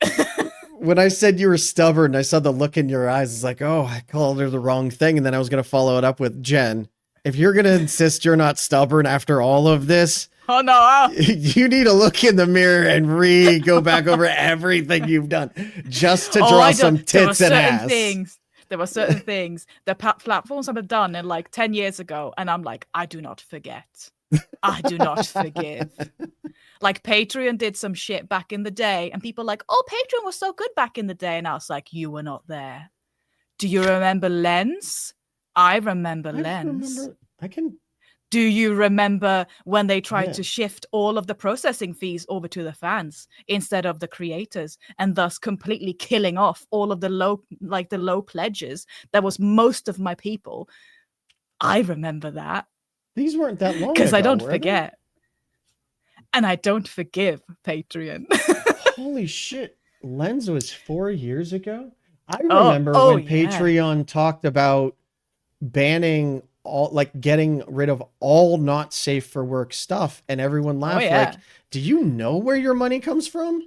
When I said you were stubborn, I saw the look in your eyes. It's like, oh, I called her the wrong thing. And then I was going to follow it up with, Jen, if you're going to insist you're not stubborn after all of this, oh no, you need to look in the mirror and go back over everything you've done just to draw some tits and ass. There were certain things the platforms have done in like 10 years ago. And I'm like, I do not forget. I do not forgive. Like, Patreon did some shit back in the day, and people like, oh, Patreon was so good back in the day. And I was like, you were not there. Do you remember Lens? I remember Lens. Do you remember when they tried to shift all of the processing fees over to the fans instead of the creators, and thus completely killing off all of the low pledges? That was most of my people. I remember that. These weren't that long ago, because I don't forget. And I don't forgive Patreon. Holy shit. Lens was 4 years ago. I remember when Patreon talked about banning getting rid of all not safe for work stuff. And everyone laughed like, do you know where your money comes from?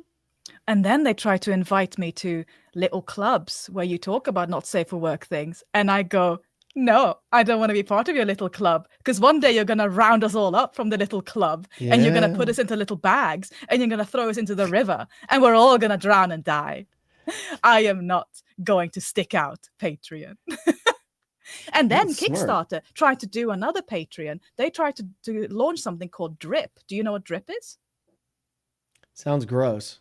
And then they try to invite me to little clubs where you talk about not safe for work things. And I go, no, I don't want to be part of your little club, because one day you're going to round us all up from the little club and you're going to put us into little bags and you're going to throw us into the river and we're all going to drown and die. I am not going to stick out Patreon. And then Kickstarter tried to do another Patreon. They tried to launch something called Drip. Do you know what Drip is? Sounds gross.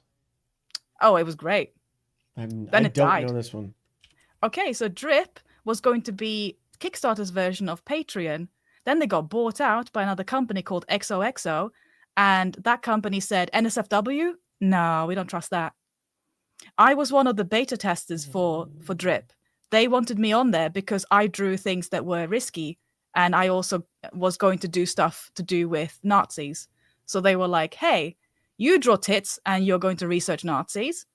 Oh, it was great. I don't know this one. Okay, so Drip was going to be Kickstarter's version of Patreon. Then they got bought out by another company called XOXO, and that company said, NSFW? No, we don't trust that. I was one of the beta testers for Drip. they wanted me on there because I drew things that were risky, and I also was going to do stuff to do with Nazis. So they were like, hey, you draw tits and you're going to research Nazis.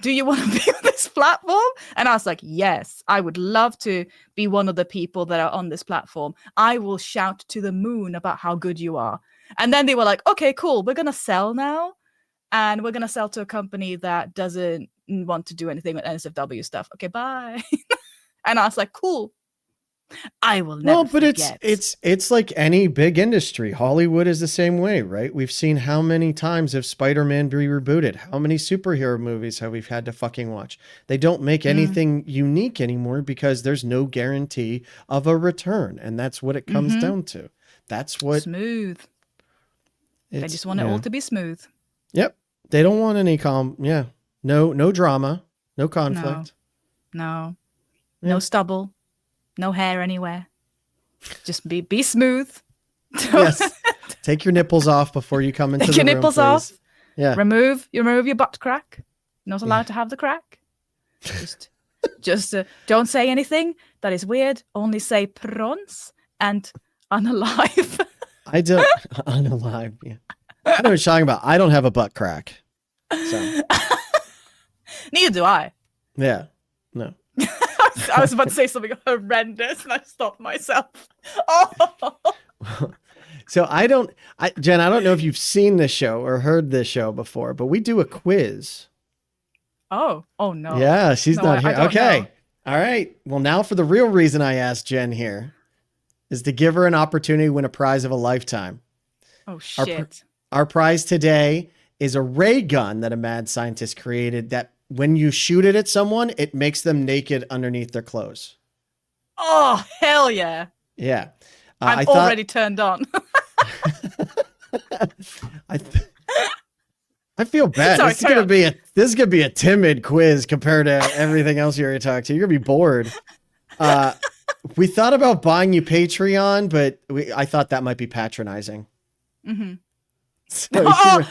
Do you want to be on this platform? And I was like, yes, I would love to be one of the people that are on this platform. I will shout to the moon about how good you are. And then they were like, okay, cool. We're going to sell now. And we're going to sell to a company that doesn't want to do anything with NSFW stuff. Okay, bye. And I was like, cool. I will never Well, but forget. it's like any big industry. Hollywood is the same way, right? We've seen how many times have Spider-Man be rebooted? How many superhero movies have we had to fucking watch? They don't make anything unique anymore because there's no guarantee of a return, and that's what it comes down to. That's what smooth. They just want it all to be smooth. Yep. They don't want any no drama, no conflict. No stubble. No hair anywhere. Just be smooth. Yes. Take your nipples off before you come into the room. Take your nipples off. Yeah. Remove your butt crack. You're not allowed to have the crack. Just don't say anything that is weird. Only say prawns and unalive. I don't unalive. Yeah. I know what you're talking about. I don't have a butt crack. So. Neither do I. Yeah. No. I was about to say something horrendous and I stopped myself. Oh. So Jen, I don't know if you've seen this show or heard this show before, but we do a quiz. Oh no. Yeah, she's not here. Okay. Know. All right. Well, now for the real reason I asked Jen here is to give her an opportunity to win a prize of a lifetime. Oh, shit. Our prize today is a ray gun that a mad scientist created that when you shoot it at someone, it makes them naked underneath their clothes. Oh, hell yeah. Yeah. I'm already turned on. I feel bad. Sorry, this is gonna be a timid quiz compared to everything else you already talked to. You're gonna be bored. We thought about buying you Patreon, but I thought that might be patronizing. Mm-hmm. So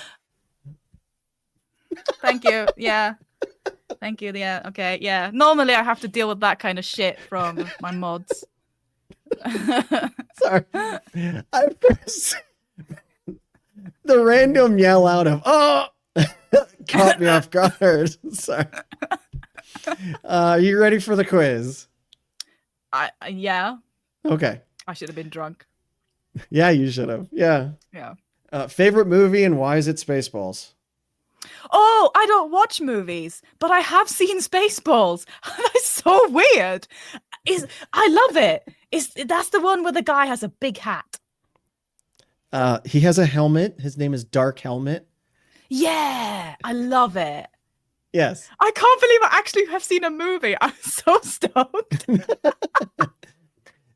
Thank you. Yeah. Thank you. Yeah. Okay. Yeah. Normally I have to deal with that kind of shit from my mods. Sorry. The random yell out of "oh" caught me off guard. Sorry. Are you ready for the quiz? Yeah. Okay. I should have been drunk. Yeah, you should have. Yeah. Yeah. Favorite movie and why is it Spaceballs? Oh, I don't watch movies, but I have seen Spaceballs. That's so weird. I love it. That's the one where the guy has a big hat. He has a helmet. His name is Dark Helmet. Yeah, I love it. Yes. I can't believe I actually have seen a movie. I'm so stoked.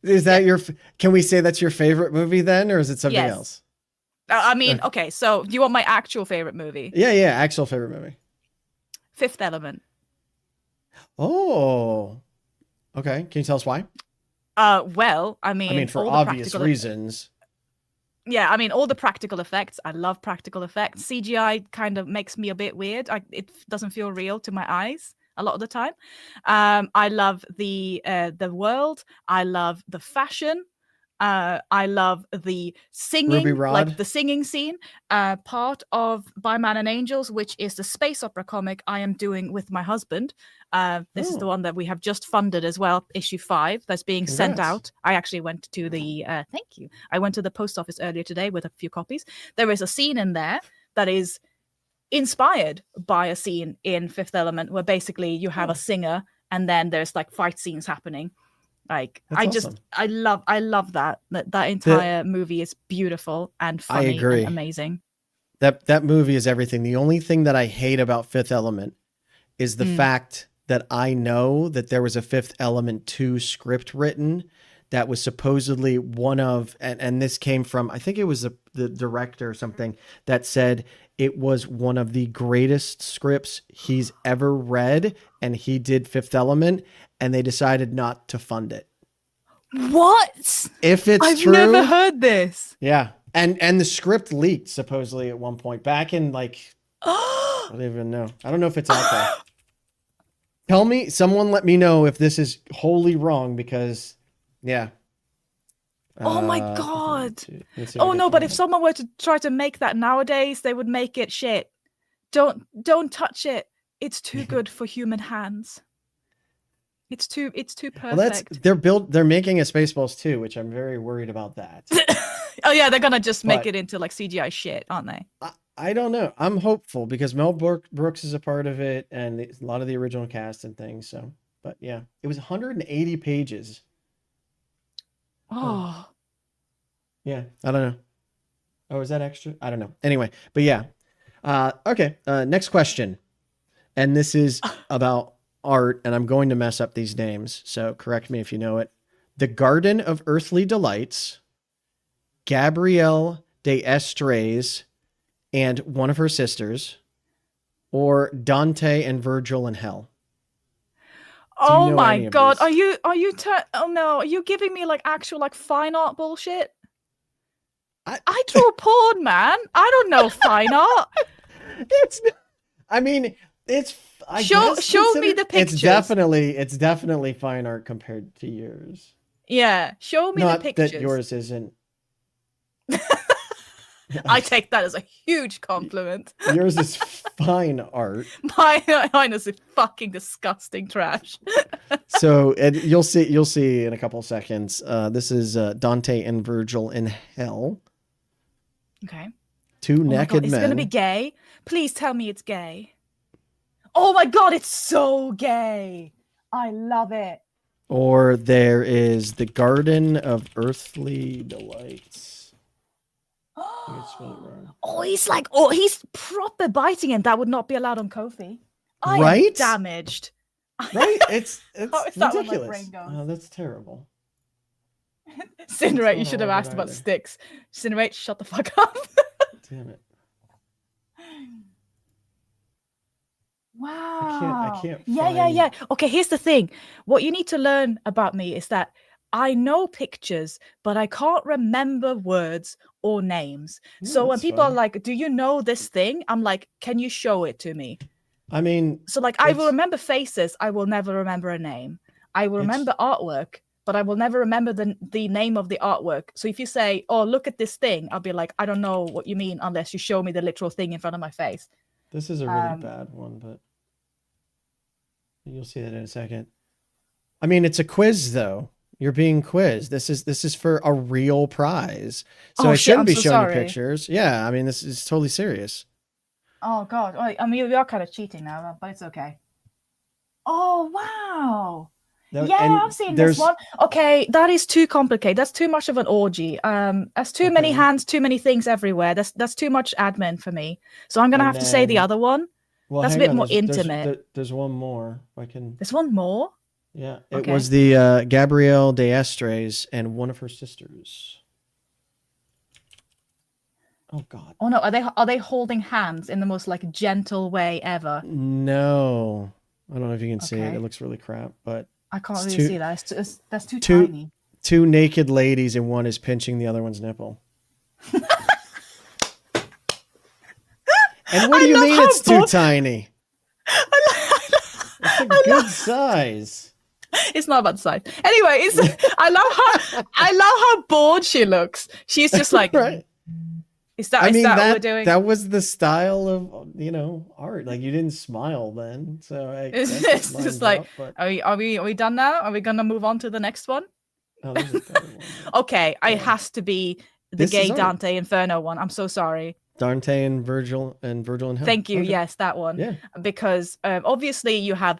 Is that can we say that's your favorite movie then, or is it something else? I mean, okay, so do you want my actual favorite movie? Yeah, actual favorite movie. Fifth Element. Oh. Okay, can you tell us why? Well, I mean for obvious reasons. Yeah, I mean, all the practical effects. I love practical effects. CGI kind of makes me a bit weird. It doesn't feel real to my eyes a lot of the time. I love the world. I love the fashion. I love the singing, like the singing scene. Part of By Man and Angels, which is the space opera comic I am doing with my husband. This is the one that we have just funded as well, issue 5, that's being sent out. I actually went to the thank you. I went to the post office earlier today with a few copies. There is a scene in there that is inspired by a scene in Fifth Element where basically you have a singer and then there's like fight scenes happening. Like awesome. I love that entire movie is beautiful and funny. I agree. And amazing. That movie is everything. The only thing that I hate about Fifth Element is the fact that I know that there was a Fifth Element 2 script written that was supposedly one of, and this came from, I think it was the director or something that said it was one of the greatest scripts he's ever read, and he did Fifth Element, and they decided not to fund it. What? If it's I've true, never heard this. Yeah, and the script leaked supposedly at one point back in like I don't even know. I don't know if it's out there. Tell me, someone let me know if this is wholly wrong because, yeah. Oh my god. Oh no, but if someone were to try to make that nowadays, they would make it shit. Don't touch it. It's too good for human hands. It's too perfect. Well, they're making a Spaceballs 2, which I'm very worried about that. Oh yeah, they're gonna just make it into like CGI shit, aren't they? I don't know. I'm hopeful because Mel Brooks is a part of it and a lot of the original cast and things. So, but yeah, it was 180 pages. Oh. Yeah, I don't know. Oh, is that extra? I don't know. Anyway, but yeah. Okay, next question. And this is about art, and I'm going to mess up these names, so correct me if you know it. The Garden of Earthly Delights, Gabrielle de Estrées, and one of her sisters, or Dante and Virgil in Hell. Oh my god, are you oh no, are you giving me like actual like fine art bullshit? I draw porn, man. I don't know fine art. Show me the pictures. It's definitely fine art compared to yours. Yeah, show me the pictures. Not that yours isn't. I take that as a huge compliment. Yours is fine art. Mine is fucking disgusting trash. So you'll see in a couple of seconds. This is Dante and Virgil in Hell. Okay. Two naked men. It's gonna be gay. Please tell me it's gay. Oh my god, it's so gay. I love it. Or there is the Garden of Earthly Delights. Oh, he's proper biting him. That would not be allowed on Ko-fi. I am damaged. Right? It's that ridiculous. Where my brain goes? Oh, that's terrible. Cinerate, you should have asked about sticks. Cinerate, shut the fuck up. Damn it. Wow. I can't Yeah. Okay, here's the thing. What you need to learn about me is that I know pictures, but I can't remember words or names. So when people are like, do you know this thing? I'm like, can you show it to me? I mean... So like, I will remember faces. I will never remember a name. I will remember artwork, but I will never remember the name of the artwork. So if you say, oh, look at this thing, I'll be like, I don't know what you mean unless you show me the literal thing in front of my face. This is a really bad one, but you'll see that in a second. I mean, it's a quiz, though. You're being quizzed. This is for a real prize. So I shouldn't be showing you pictures. Yeah, I mean, this is totally serious. Oh, God. I mean, we are kind of cheating now, but it's okay. Oh, wow. I've seen this one. Okay, that is too complicated. That's too much of an orgy. That's too many hands, too many things everywhere. That's too much admin for me. So I'm going to have to say the other one. Well, that's a bit more intimate. There's one more. There's one more? Yeah, it was the Gabrielle de Estrées and one of her sisters. Oh God. Oh no, are they holding hands in the most like gentle way ever? No, I don't know if you can see it. It looks really crap, but I can't really see that. That's too tiny. Two naked ladies and one is pinching the other one's nipple. And what do you mean it's too tiny? It's a good size. It's not about size. Anyway, I love how bored she looks. She's just like, right. Is that what we're doing? That was the style of art. Like you didn't smile then, so it's just like, are we done now? Are we gonna move on to the next one? Oh, this is a better one. Okay, it has to be the gay Dante Inferno one. I'm so sorry. Dante and Virgil in Hell. Thank you. Okay. Yes, that one. Yeah. Because obviously you have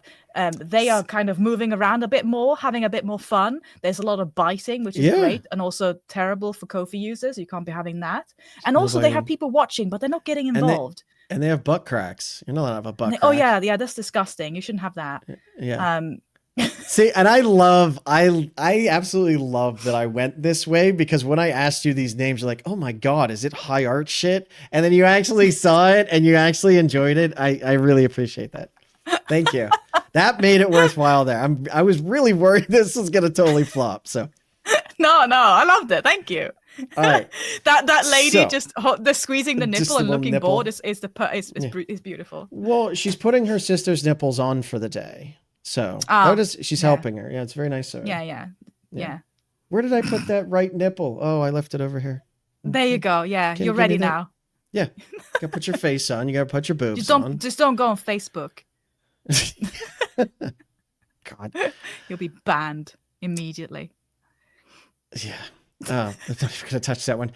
they are kind of moving around a bit more, having a bit more fun. There's a lot of biting, which is great, and also terrible for Ko-fi users. You can't be having that. And also they have people watching, but they're not getting involved. And they have butt cracks. You're not allowed to have a butt crack. Oh yeah, that's disgusting. You shouldn't have that. Yeah. See, and I absolutely love that I went this way because when I asked you these names, you're like, oh my God, is it high art shit? And then you actually saw it and you actually enjoyed it. I really appreciate that. Thank you. That made it worthwhile there. I was really worried this was going to totally flop. So No, I loved it. Thank you. All right. that lady the squeezing the nipple and looking bored is beautiful. Well, she's putting her sister's nipples on for the day. So Ah, she's yeah. helping her. Yeah, it's very nice of her. Yeah. Where did I put that right nipple? Oh, I left it over here. There you go. Yeah, Can you you're give me ready that? now. Yeah. You gotta put your face on. You gotta put your boobs Just don't go on Facebook. on. God. You'll be banned immediately. Yeah. Oh, I'm not gonna touch that one.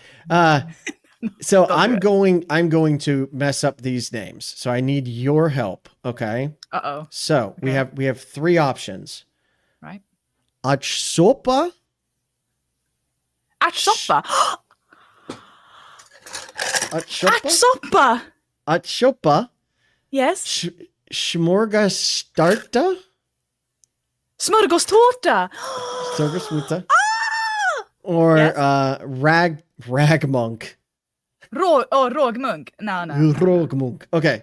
So Don't do it. I'm going to mess up these names. So I need your help. Okay. Uh-oh. So we have 3 options. Right. Achsopa. Achsopa. Achsopa. Achsopa. Achsopa. Yes. Smorgastarta. Smörgåstårta. Smorgasmuta. Or Yes. ragmunk. Rågmunk. No. Rogmunk. Okay.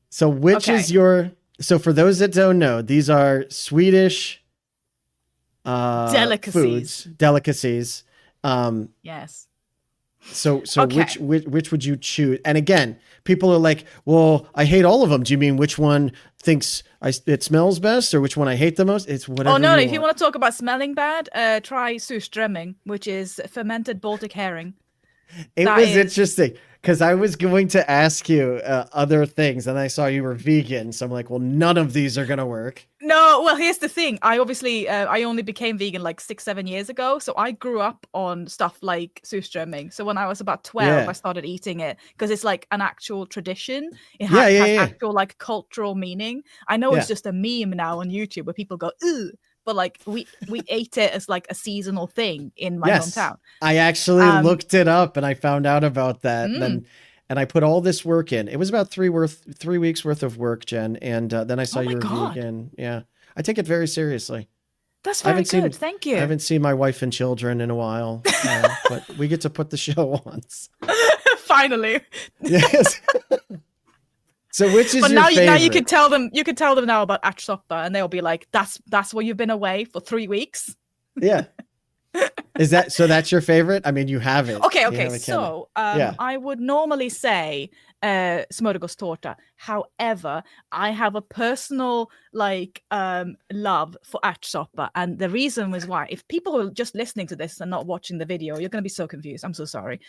So which is Okay. your, so for those that don't know, these are Swedish Delicacies. delicacies. Yes. So Okay. which would you choose? And again, people are like, well, I hate all of them. Do you mean which one thinks it smells best, or which one I hate the most? It's whatever. Oh no! you If you want to talk about smelling bad, try surströmming, which is fermented Baltic herring. It That was is- interesting because I was going to ask you other things, and I saw you were vegan, so I'm like, well, none of these are gonna work. No, well, here's the thing. I obviously, I only became vegan like 6-7 years ago. So I grew up on stuff like surströmming. So when I was about 12, Yeah. I started eating it because it's like an actual tradition. It Yeah, has yeah. actual like cultural meaning. I know it's Yeah. just a meme now on YouTube where people go, ooh, but like we ate it as like a seasonal thing in my Yes. hometown. I actually looked it up and I found out about that. Mm. And I put all this work in. It was about 3 weeks worth of work, Jen. And then I saw Oh my you were God. vegan. Yeah. I take it very seriously. That's I very haven't good. seen- Thank I you. haven't seen my wife and children in a while, but we get to put the show on. Finally. Yes. So which is But your now favorite? you can tell them now about Achsoppa and they'll be like, that's where you've been away for 3 weeks. Yeah. Is that so? That's your favorite? I mean, you have it. Okay, You okay. have it, Ken. So Yeah. I would normally say smörgåstårta. However, I have a personal love for ärtsoppa, and the reason was why. If people are just listening to this and not watching the video, you're going to be so confused. I'm so sorry.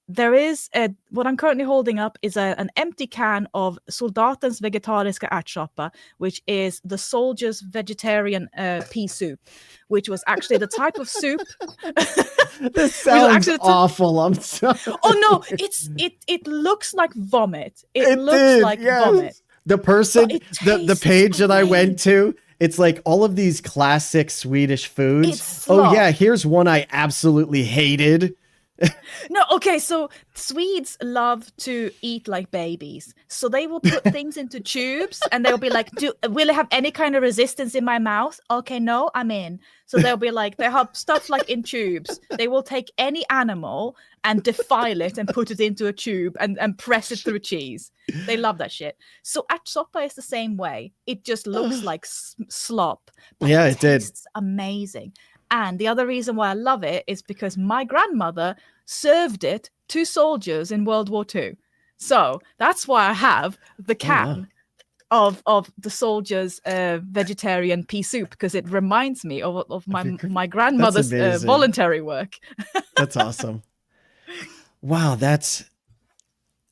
There is what I'm currently holding up is an empty can of Soldatens vegetariska ärtsoppa, which is the soldier's vegetarian pea soup, which was actually the type of soup. This sounds actually- awful. I'm sorry. Oh no, it looks like vomit. It It looks did, like yes. vomit. The person, But it the tastes page that I went amazing. to, it's like all of these classic Swedish foods. It's Oh slop. yeah, here's one I absolutely hated. No, okay, so Swedes love to eat like babies. So they will put things into tubes and they'll be like, will it have any kind of resistance in my mouth? Okay, no, I'm in. So they'll be like, they have stuff like in tubes. They will take any animal and defile it and put it into a tube and press it through cheese. They love that shit. So ärtsoppa is the same way. It just looks like slop. But Yeah, it did. tastes amazing. And the other reason why I love it is because my grandmother served it to soldiers in World War II. So that's why I have the can of the soldiers' vegetarian pea soup, because it reminds me of my grandmother's amazing. voluntary work. That's awesome. Wow,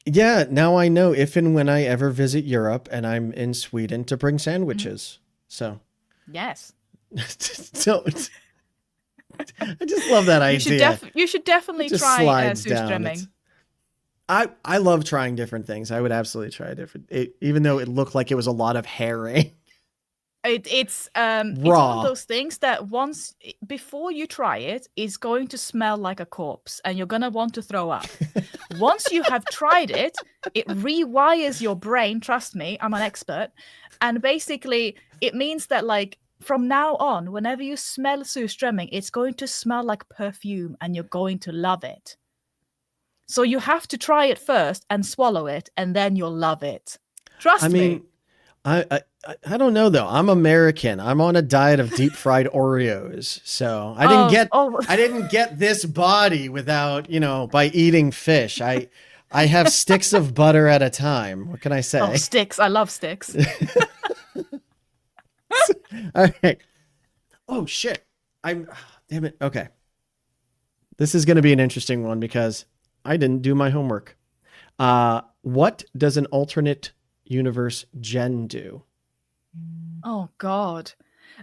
yeah, now I know if and when I ever visit Europe and I'm in Sweden to bring sandwiches. So, Yes. so I just love that idea. You should definitely Just try slides down. surströmming. I love trying different things. I would absolutely try even though it looked like it was a lot of herring. It's one Raw. of those things that before you try it, it's going to smell like a corpse and you're going to want to throw up. Once you have tried it, it rewires your brain. Trust me, I'm an expert. And basically it means that like from now on, whenever you smell surströmming, it's going to smell like perfume and you're going to love it. So you have to try it first and swallow it, and then you'll love it. Trust me. I don't know though. I'm American. I'm on a diet of deep fried Oreos. So I didn't get this body without, by eating fish. I have sticks of butter at a time. What can I say? Oh, sticks. I love sticks. All right. Oh shit. Damn it. Okay. This is going to be an interesting one because I didn't do my homework. What does an alternate universe Jen do? Oh God.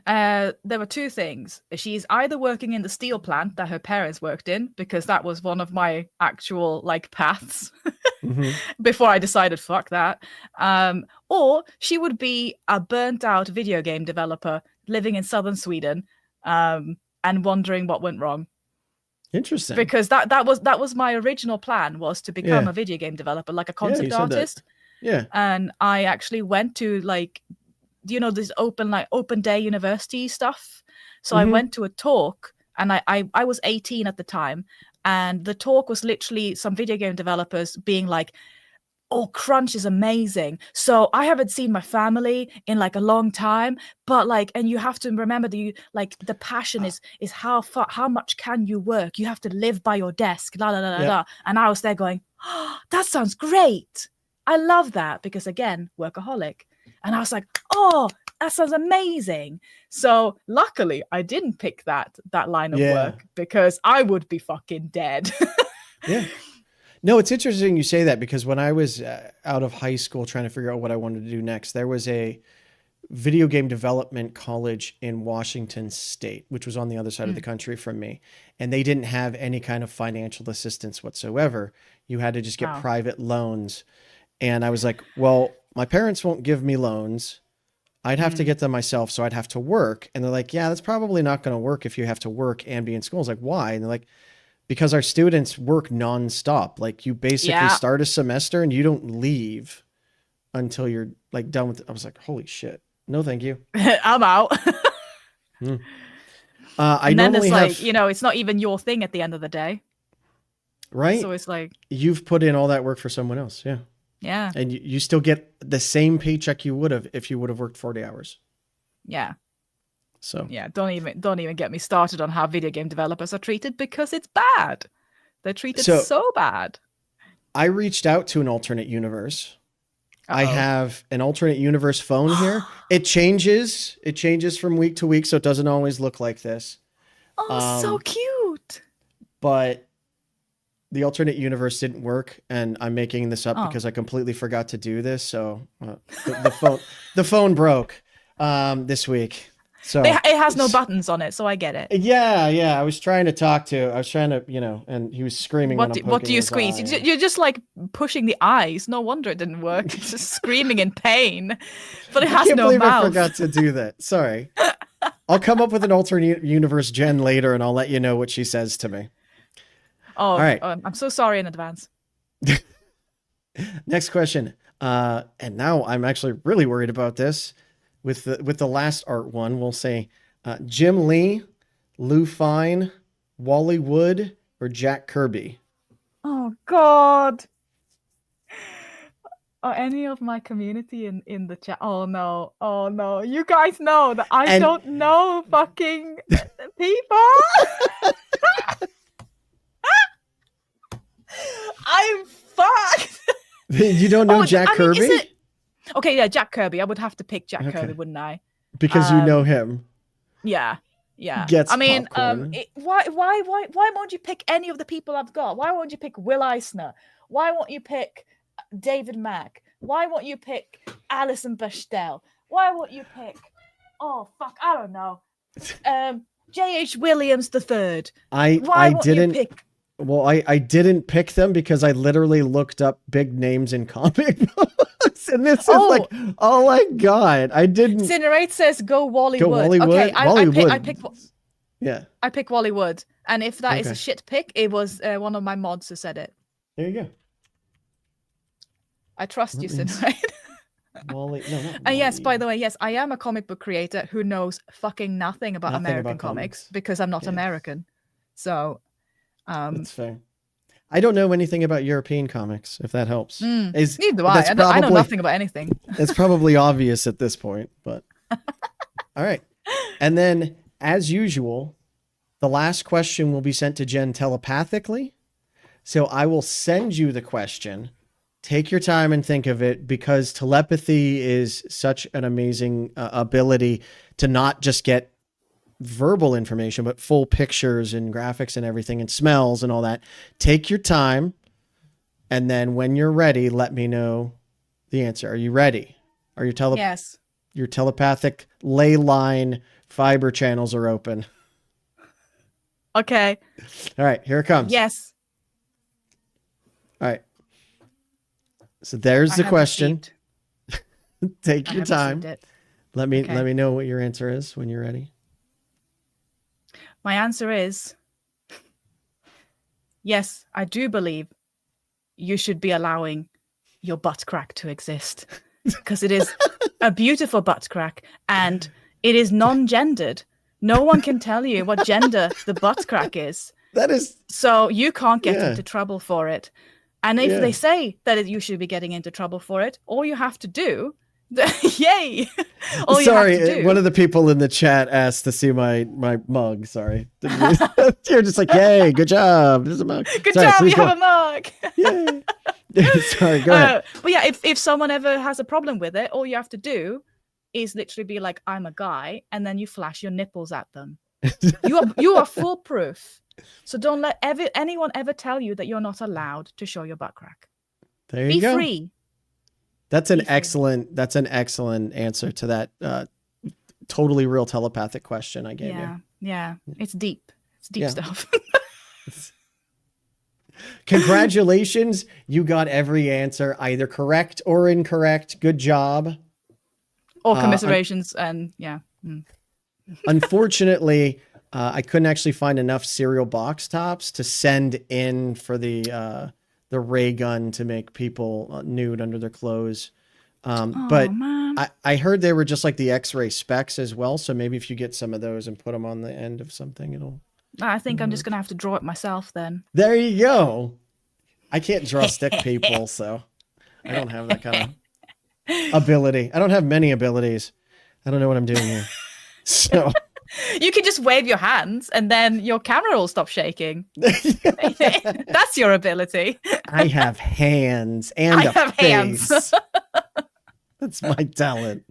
There were two things. She's either working in the steel plant that her parents worked in, because that was one of my actual like paths before I decided fuck that. Or she would be a burnt out video game developer living in southern Sweden, and wondering what went wrong. Interesting. Because that was my original plan, was to become a video game developer, like a concept artist. Yeah. And I actually went to like, this open day university stuff. So I went to a talk, and I was 18 at the time, and the talk was literally some video game developers being like, oh, crunch is amazing. So I haven't seen my family in like a long time, but like, and you have to remember that the passion is how much can you work? You have to live by your desk, la la la la. And I was there going, oh, that sounds great. I love that, because again, workaholic. And I was like, oh, that sounds amazing. So luckily I didn't pick that line of work, because I would be fucking dead. Yeah. No, it's interesting you say that, because when I was out of high school trying to figure out what I wanted to do next, there was a video game development college in Washington State, which was on the other side of the country from me. And they didn't have any kind of financial assistance whatsoever. You had to just get private loans. And I was like, well, my parents won't give me loans. I'd have to get them myself. So I'd have to work. And they're like, yeah, that's probably not going to work if you have to work and be in school. I was like, why? And they're like, because our students work nonstop. Like, you basically start a semester and you don't leave until you're like done with it. I was like, holy shit. No, thank you. I'm out. I and then normally it's like, have, it's not even your thing at the end of the day. right? So it's like, you've put in all that work for someone else. Yeah. Yeah. And you still get the same paycheck you would have if you would have worked 40 hours. Yeah. So yeah, don't even get me started on how video game developers are treated, because it's bad. They're treated so bad. I reached out to an alternate universe. I have an alternate universe phone here. It changes from week to week, so it doesn't always look like this. Oh, so cute. But the alternate universe didn't work, and I'm making this up because I completely forgot to do this. So the phone broke this week. So it has no buttons on it, so I get it. Yeah. I was trying to, and he was screaming. What do you squeeze? You're just like pushing the eyes. No wonder it didn't work. It's just screaming in pain. But it has no mouth. I forgot to do that. Sorry. I'll come up with an alternate universe Jen later, and I'll let you know what she says to me. Oh, all right. I'm so sorry in advance. Next question. And now I'm actually really worried about this. With the last art one, we'll say Jim Lee, Lou Fine, Wally Wood, or Jack Kirby. Oh God. Are any of my community in the chat? Oh no. You guys know that I don't know fucking people. I'm fucked. You don't know Jack Kirby? Okay, yeah, Jack Kirby. I would have to pick Jack Kirby, wouldn't I? Because you know him. Yeah. Why won't you pick any of the people I've got? Why won't you pick Will Eisner? Why won't you pick David Mack? Why won't you pick Alison Bechdel? Why won't you pick? Oh fuck, I don't know. J.H. Williams III. I didn't pick them because I literally looked up big names in comic books, and this is like all I got. I didn't. Cinerate says go Wally Wood. Wally okay, Wood. I pick Wally Wood, and if that is a shit pick, it was one of my mods who said it. There you go. I trust you, Cinerate. Wally, no, not Wally. And yes, by the way, yes, I am a comic book creator who knows fucking nothing about American comics because I'm not American. So. That's fair. I don't know anything about European comics, if that helps. Neither do I. I know nothing about anything. It's probably obvious at this point, but all right. And then, as usual, the last question will be sent to Jen telepathically. So I will send you the question take your time and think of it, because telepathy is such an amazing ability to not just get verbal information, but full pictures and graphics and everything and smells and all that. Take your time. And then when you're ready, let me know the answer. Are you ready? Are your Yes. Your telepathic ley line fiber channels are open? Okay. All right, here it comes. Yes. All right. So there's the have question. received. Take I your have time. received it. Let me Okay. know what your answer is when you're ready. My answer is yes, I do believe you should be allowing your butt crack to exist, because it is a beautiful butt crack and it is non-gendered. No one can tell you what gender the butt crack is. That is So you can't get Yeah. into trouble for it. And if Yeah. they say that you should be getting into trouble for it, all you have to do, yay! All you have to sorry. do. One of the people in the chat asked to see my mug. Sorry. You're just like, yay, good job. There's a mug. Good Sorry, job, please you go have a mug. on. Yay. Sorry, go ahead. But yeah, if someone ever has a problem with it, all you have to do is literally be like, I'm a guy, and then you flash your nipples at them. You are foolproof. So don't let anyone ever tell you that you're not allowed to show your butt crack. There you Be go. free. That's an Be free. excellent answer to that totally real telepathic question I gave you. Yeah. It's deep. It's deep Yeah. stuff. Congratulations. You got every answer, either correct or incorrect. Good job. Or commiserations and yeah. Unfortunately, I couldn't actually find enough cereal box tops to send in for the ray gun to make people nude under their clothes. But Man. I heard they were just like the X-ray specs as well. So maybe if you get some of those and put them on the end of something, it'll. I think I'm just gonna have to draw it myself then. There you go. I can't draw stick people, so I don't have that kind of ability. I don't have many abilities. I don't know what I'm doing here. So You can just wave your hands and then your camera will stop shaking. That's your ability. I have hands and I a have face. hands. That's my talent.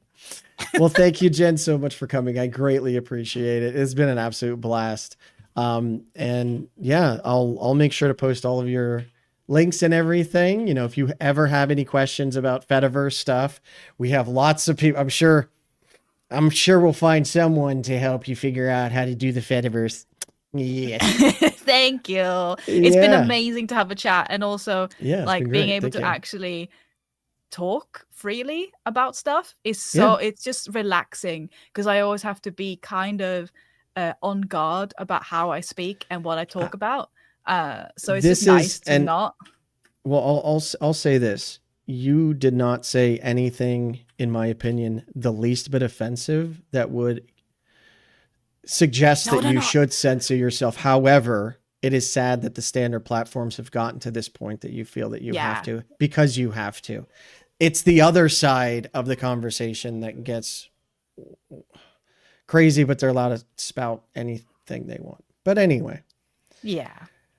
Well, thank you, Jen, so much for coming. I greatly appreciate it. It's been an absolute blast. And yeah, I'll make sure to post all of your links and everything. You know, if you ever have any questions about Fediverse stuff, we have lots of people. I'm sure we'll find someone to help you figure out how to do the Fediverse. Yeah. Thank you. It's been Yeah. amazing to have a chat, and also Yeah, it's like been being great. able Thank to you. actually talk freely about stuff is so it's just relaxing, because I always have to be kind of on guard about how I speak and what I talk about. So it's This just nice is- to and- not. Well, I'll say this. You did not say anything, in my opinion, the least bit offensive that would suggest that you should censor yourself. However, it is sad that the standard platforms have gotten to this point that you feel that you have to, because you have to. It's the other side of the conversation that gets crazy, but they're allowed to spout anything they want. But anyway. Yeah,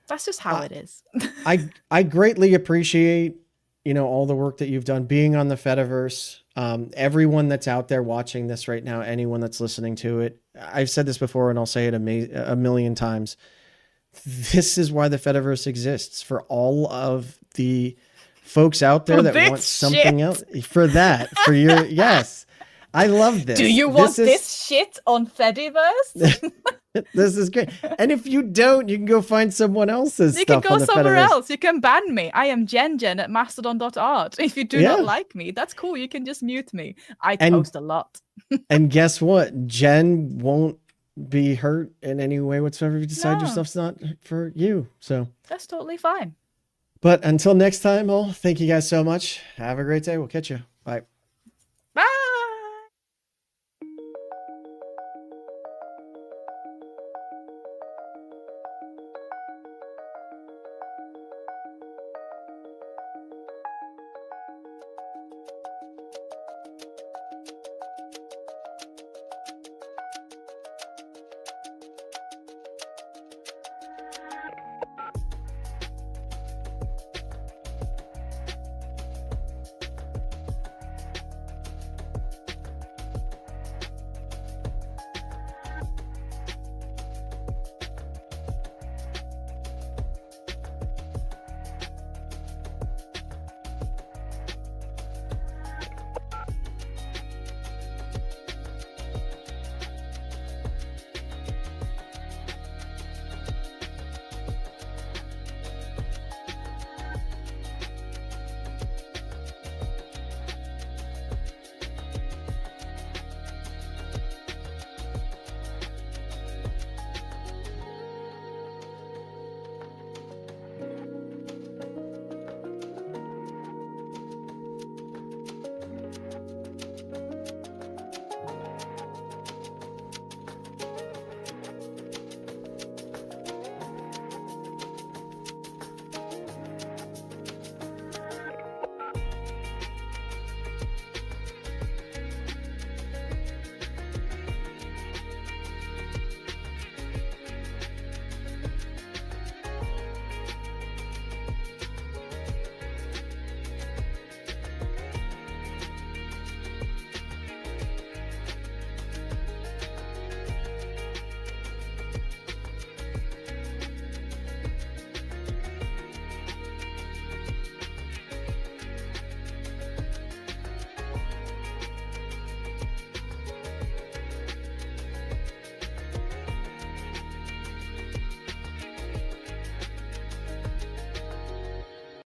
that's just how it is. I greatly appreciate, you know, all the work that you've done being on the Fediverse. Everyone that's out there watching this right now, anyone that's listening to it, I've said this before and I'll say it a million times. This is why the Fediverse exists, for all of the folks out there that want something else for your, yes. I love this. Do you want this shit on Fediverse? This is great. And if you don't, you can go find someone else's You stuff can on go the somewhere Fediverse. else. You can ban me. I am Jen at mastodon.art. If you do not like me, that's cool. You can just mute me. I post a lot. And guess what? Jen won't be hurt in any way whatsoever if you decide your stuff's not for you. So that's totally fine. But until next time, thank you guys so much. Have a great day. We'll catch you.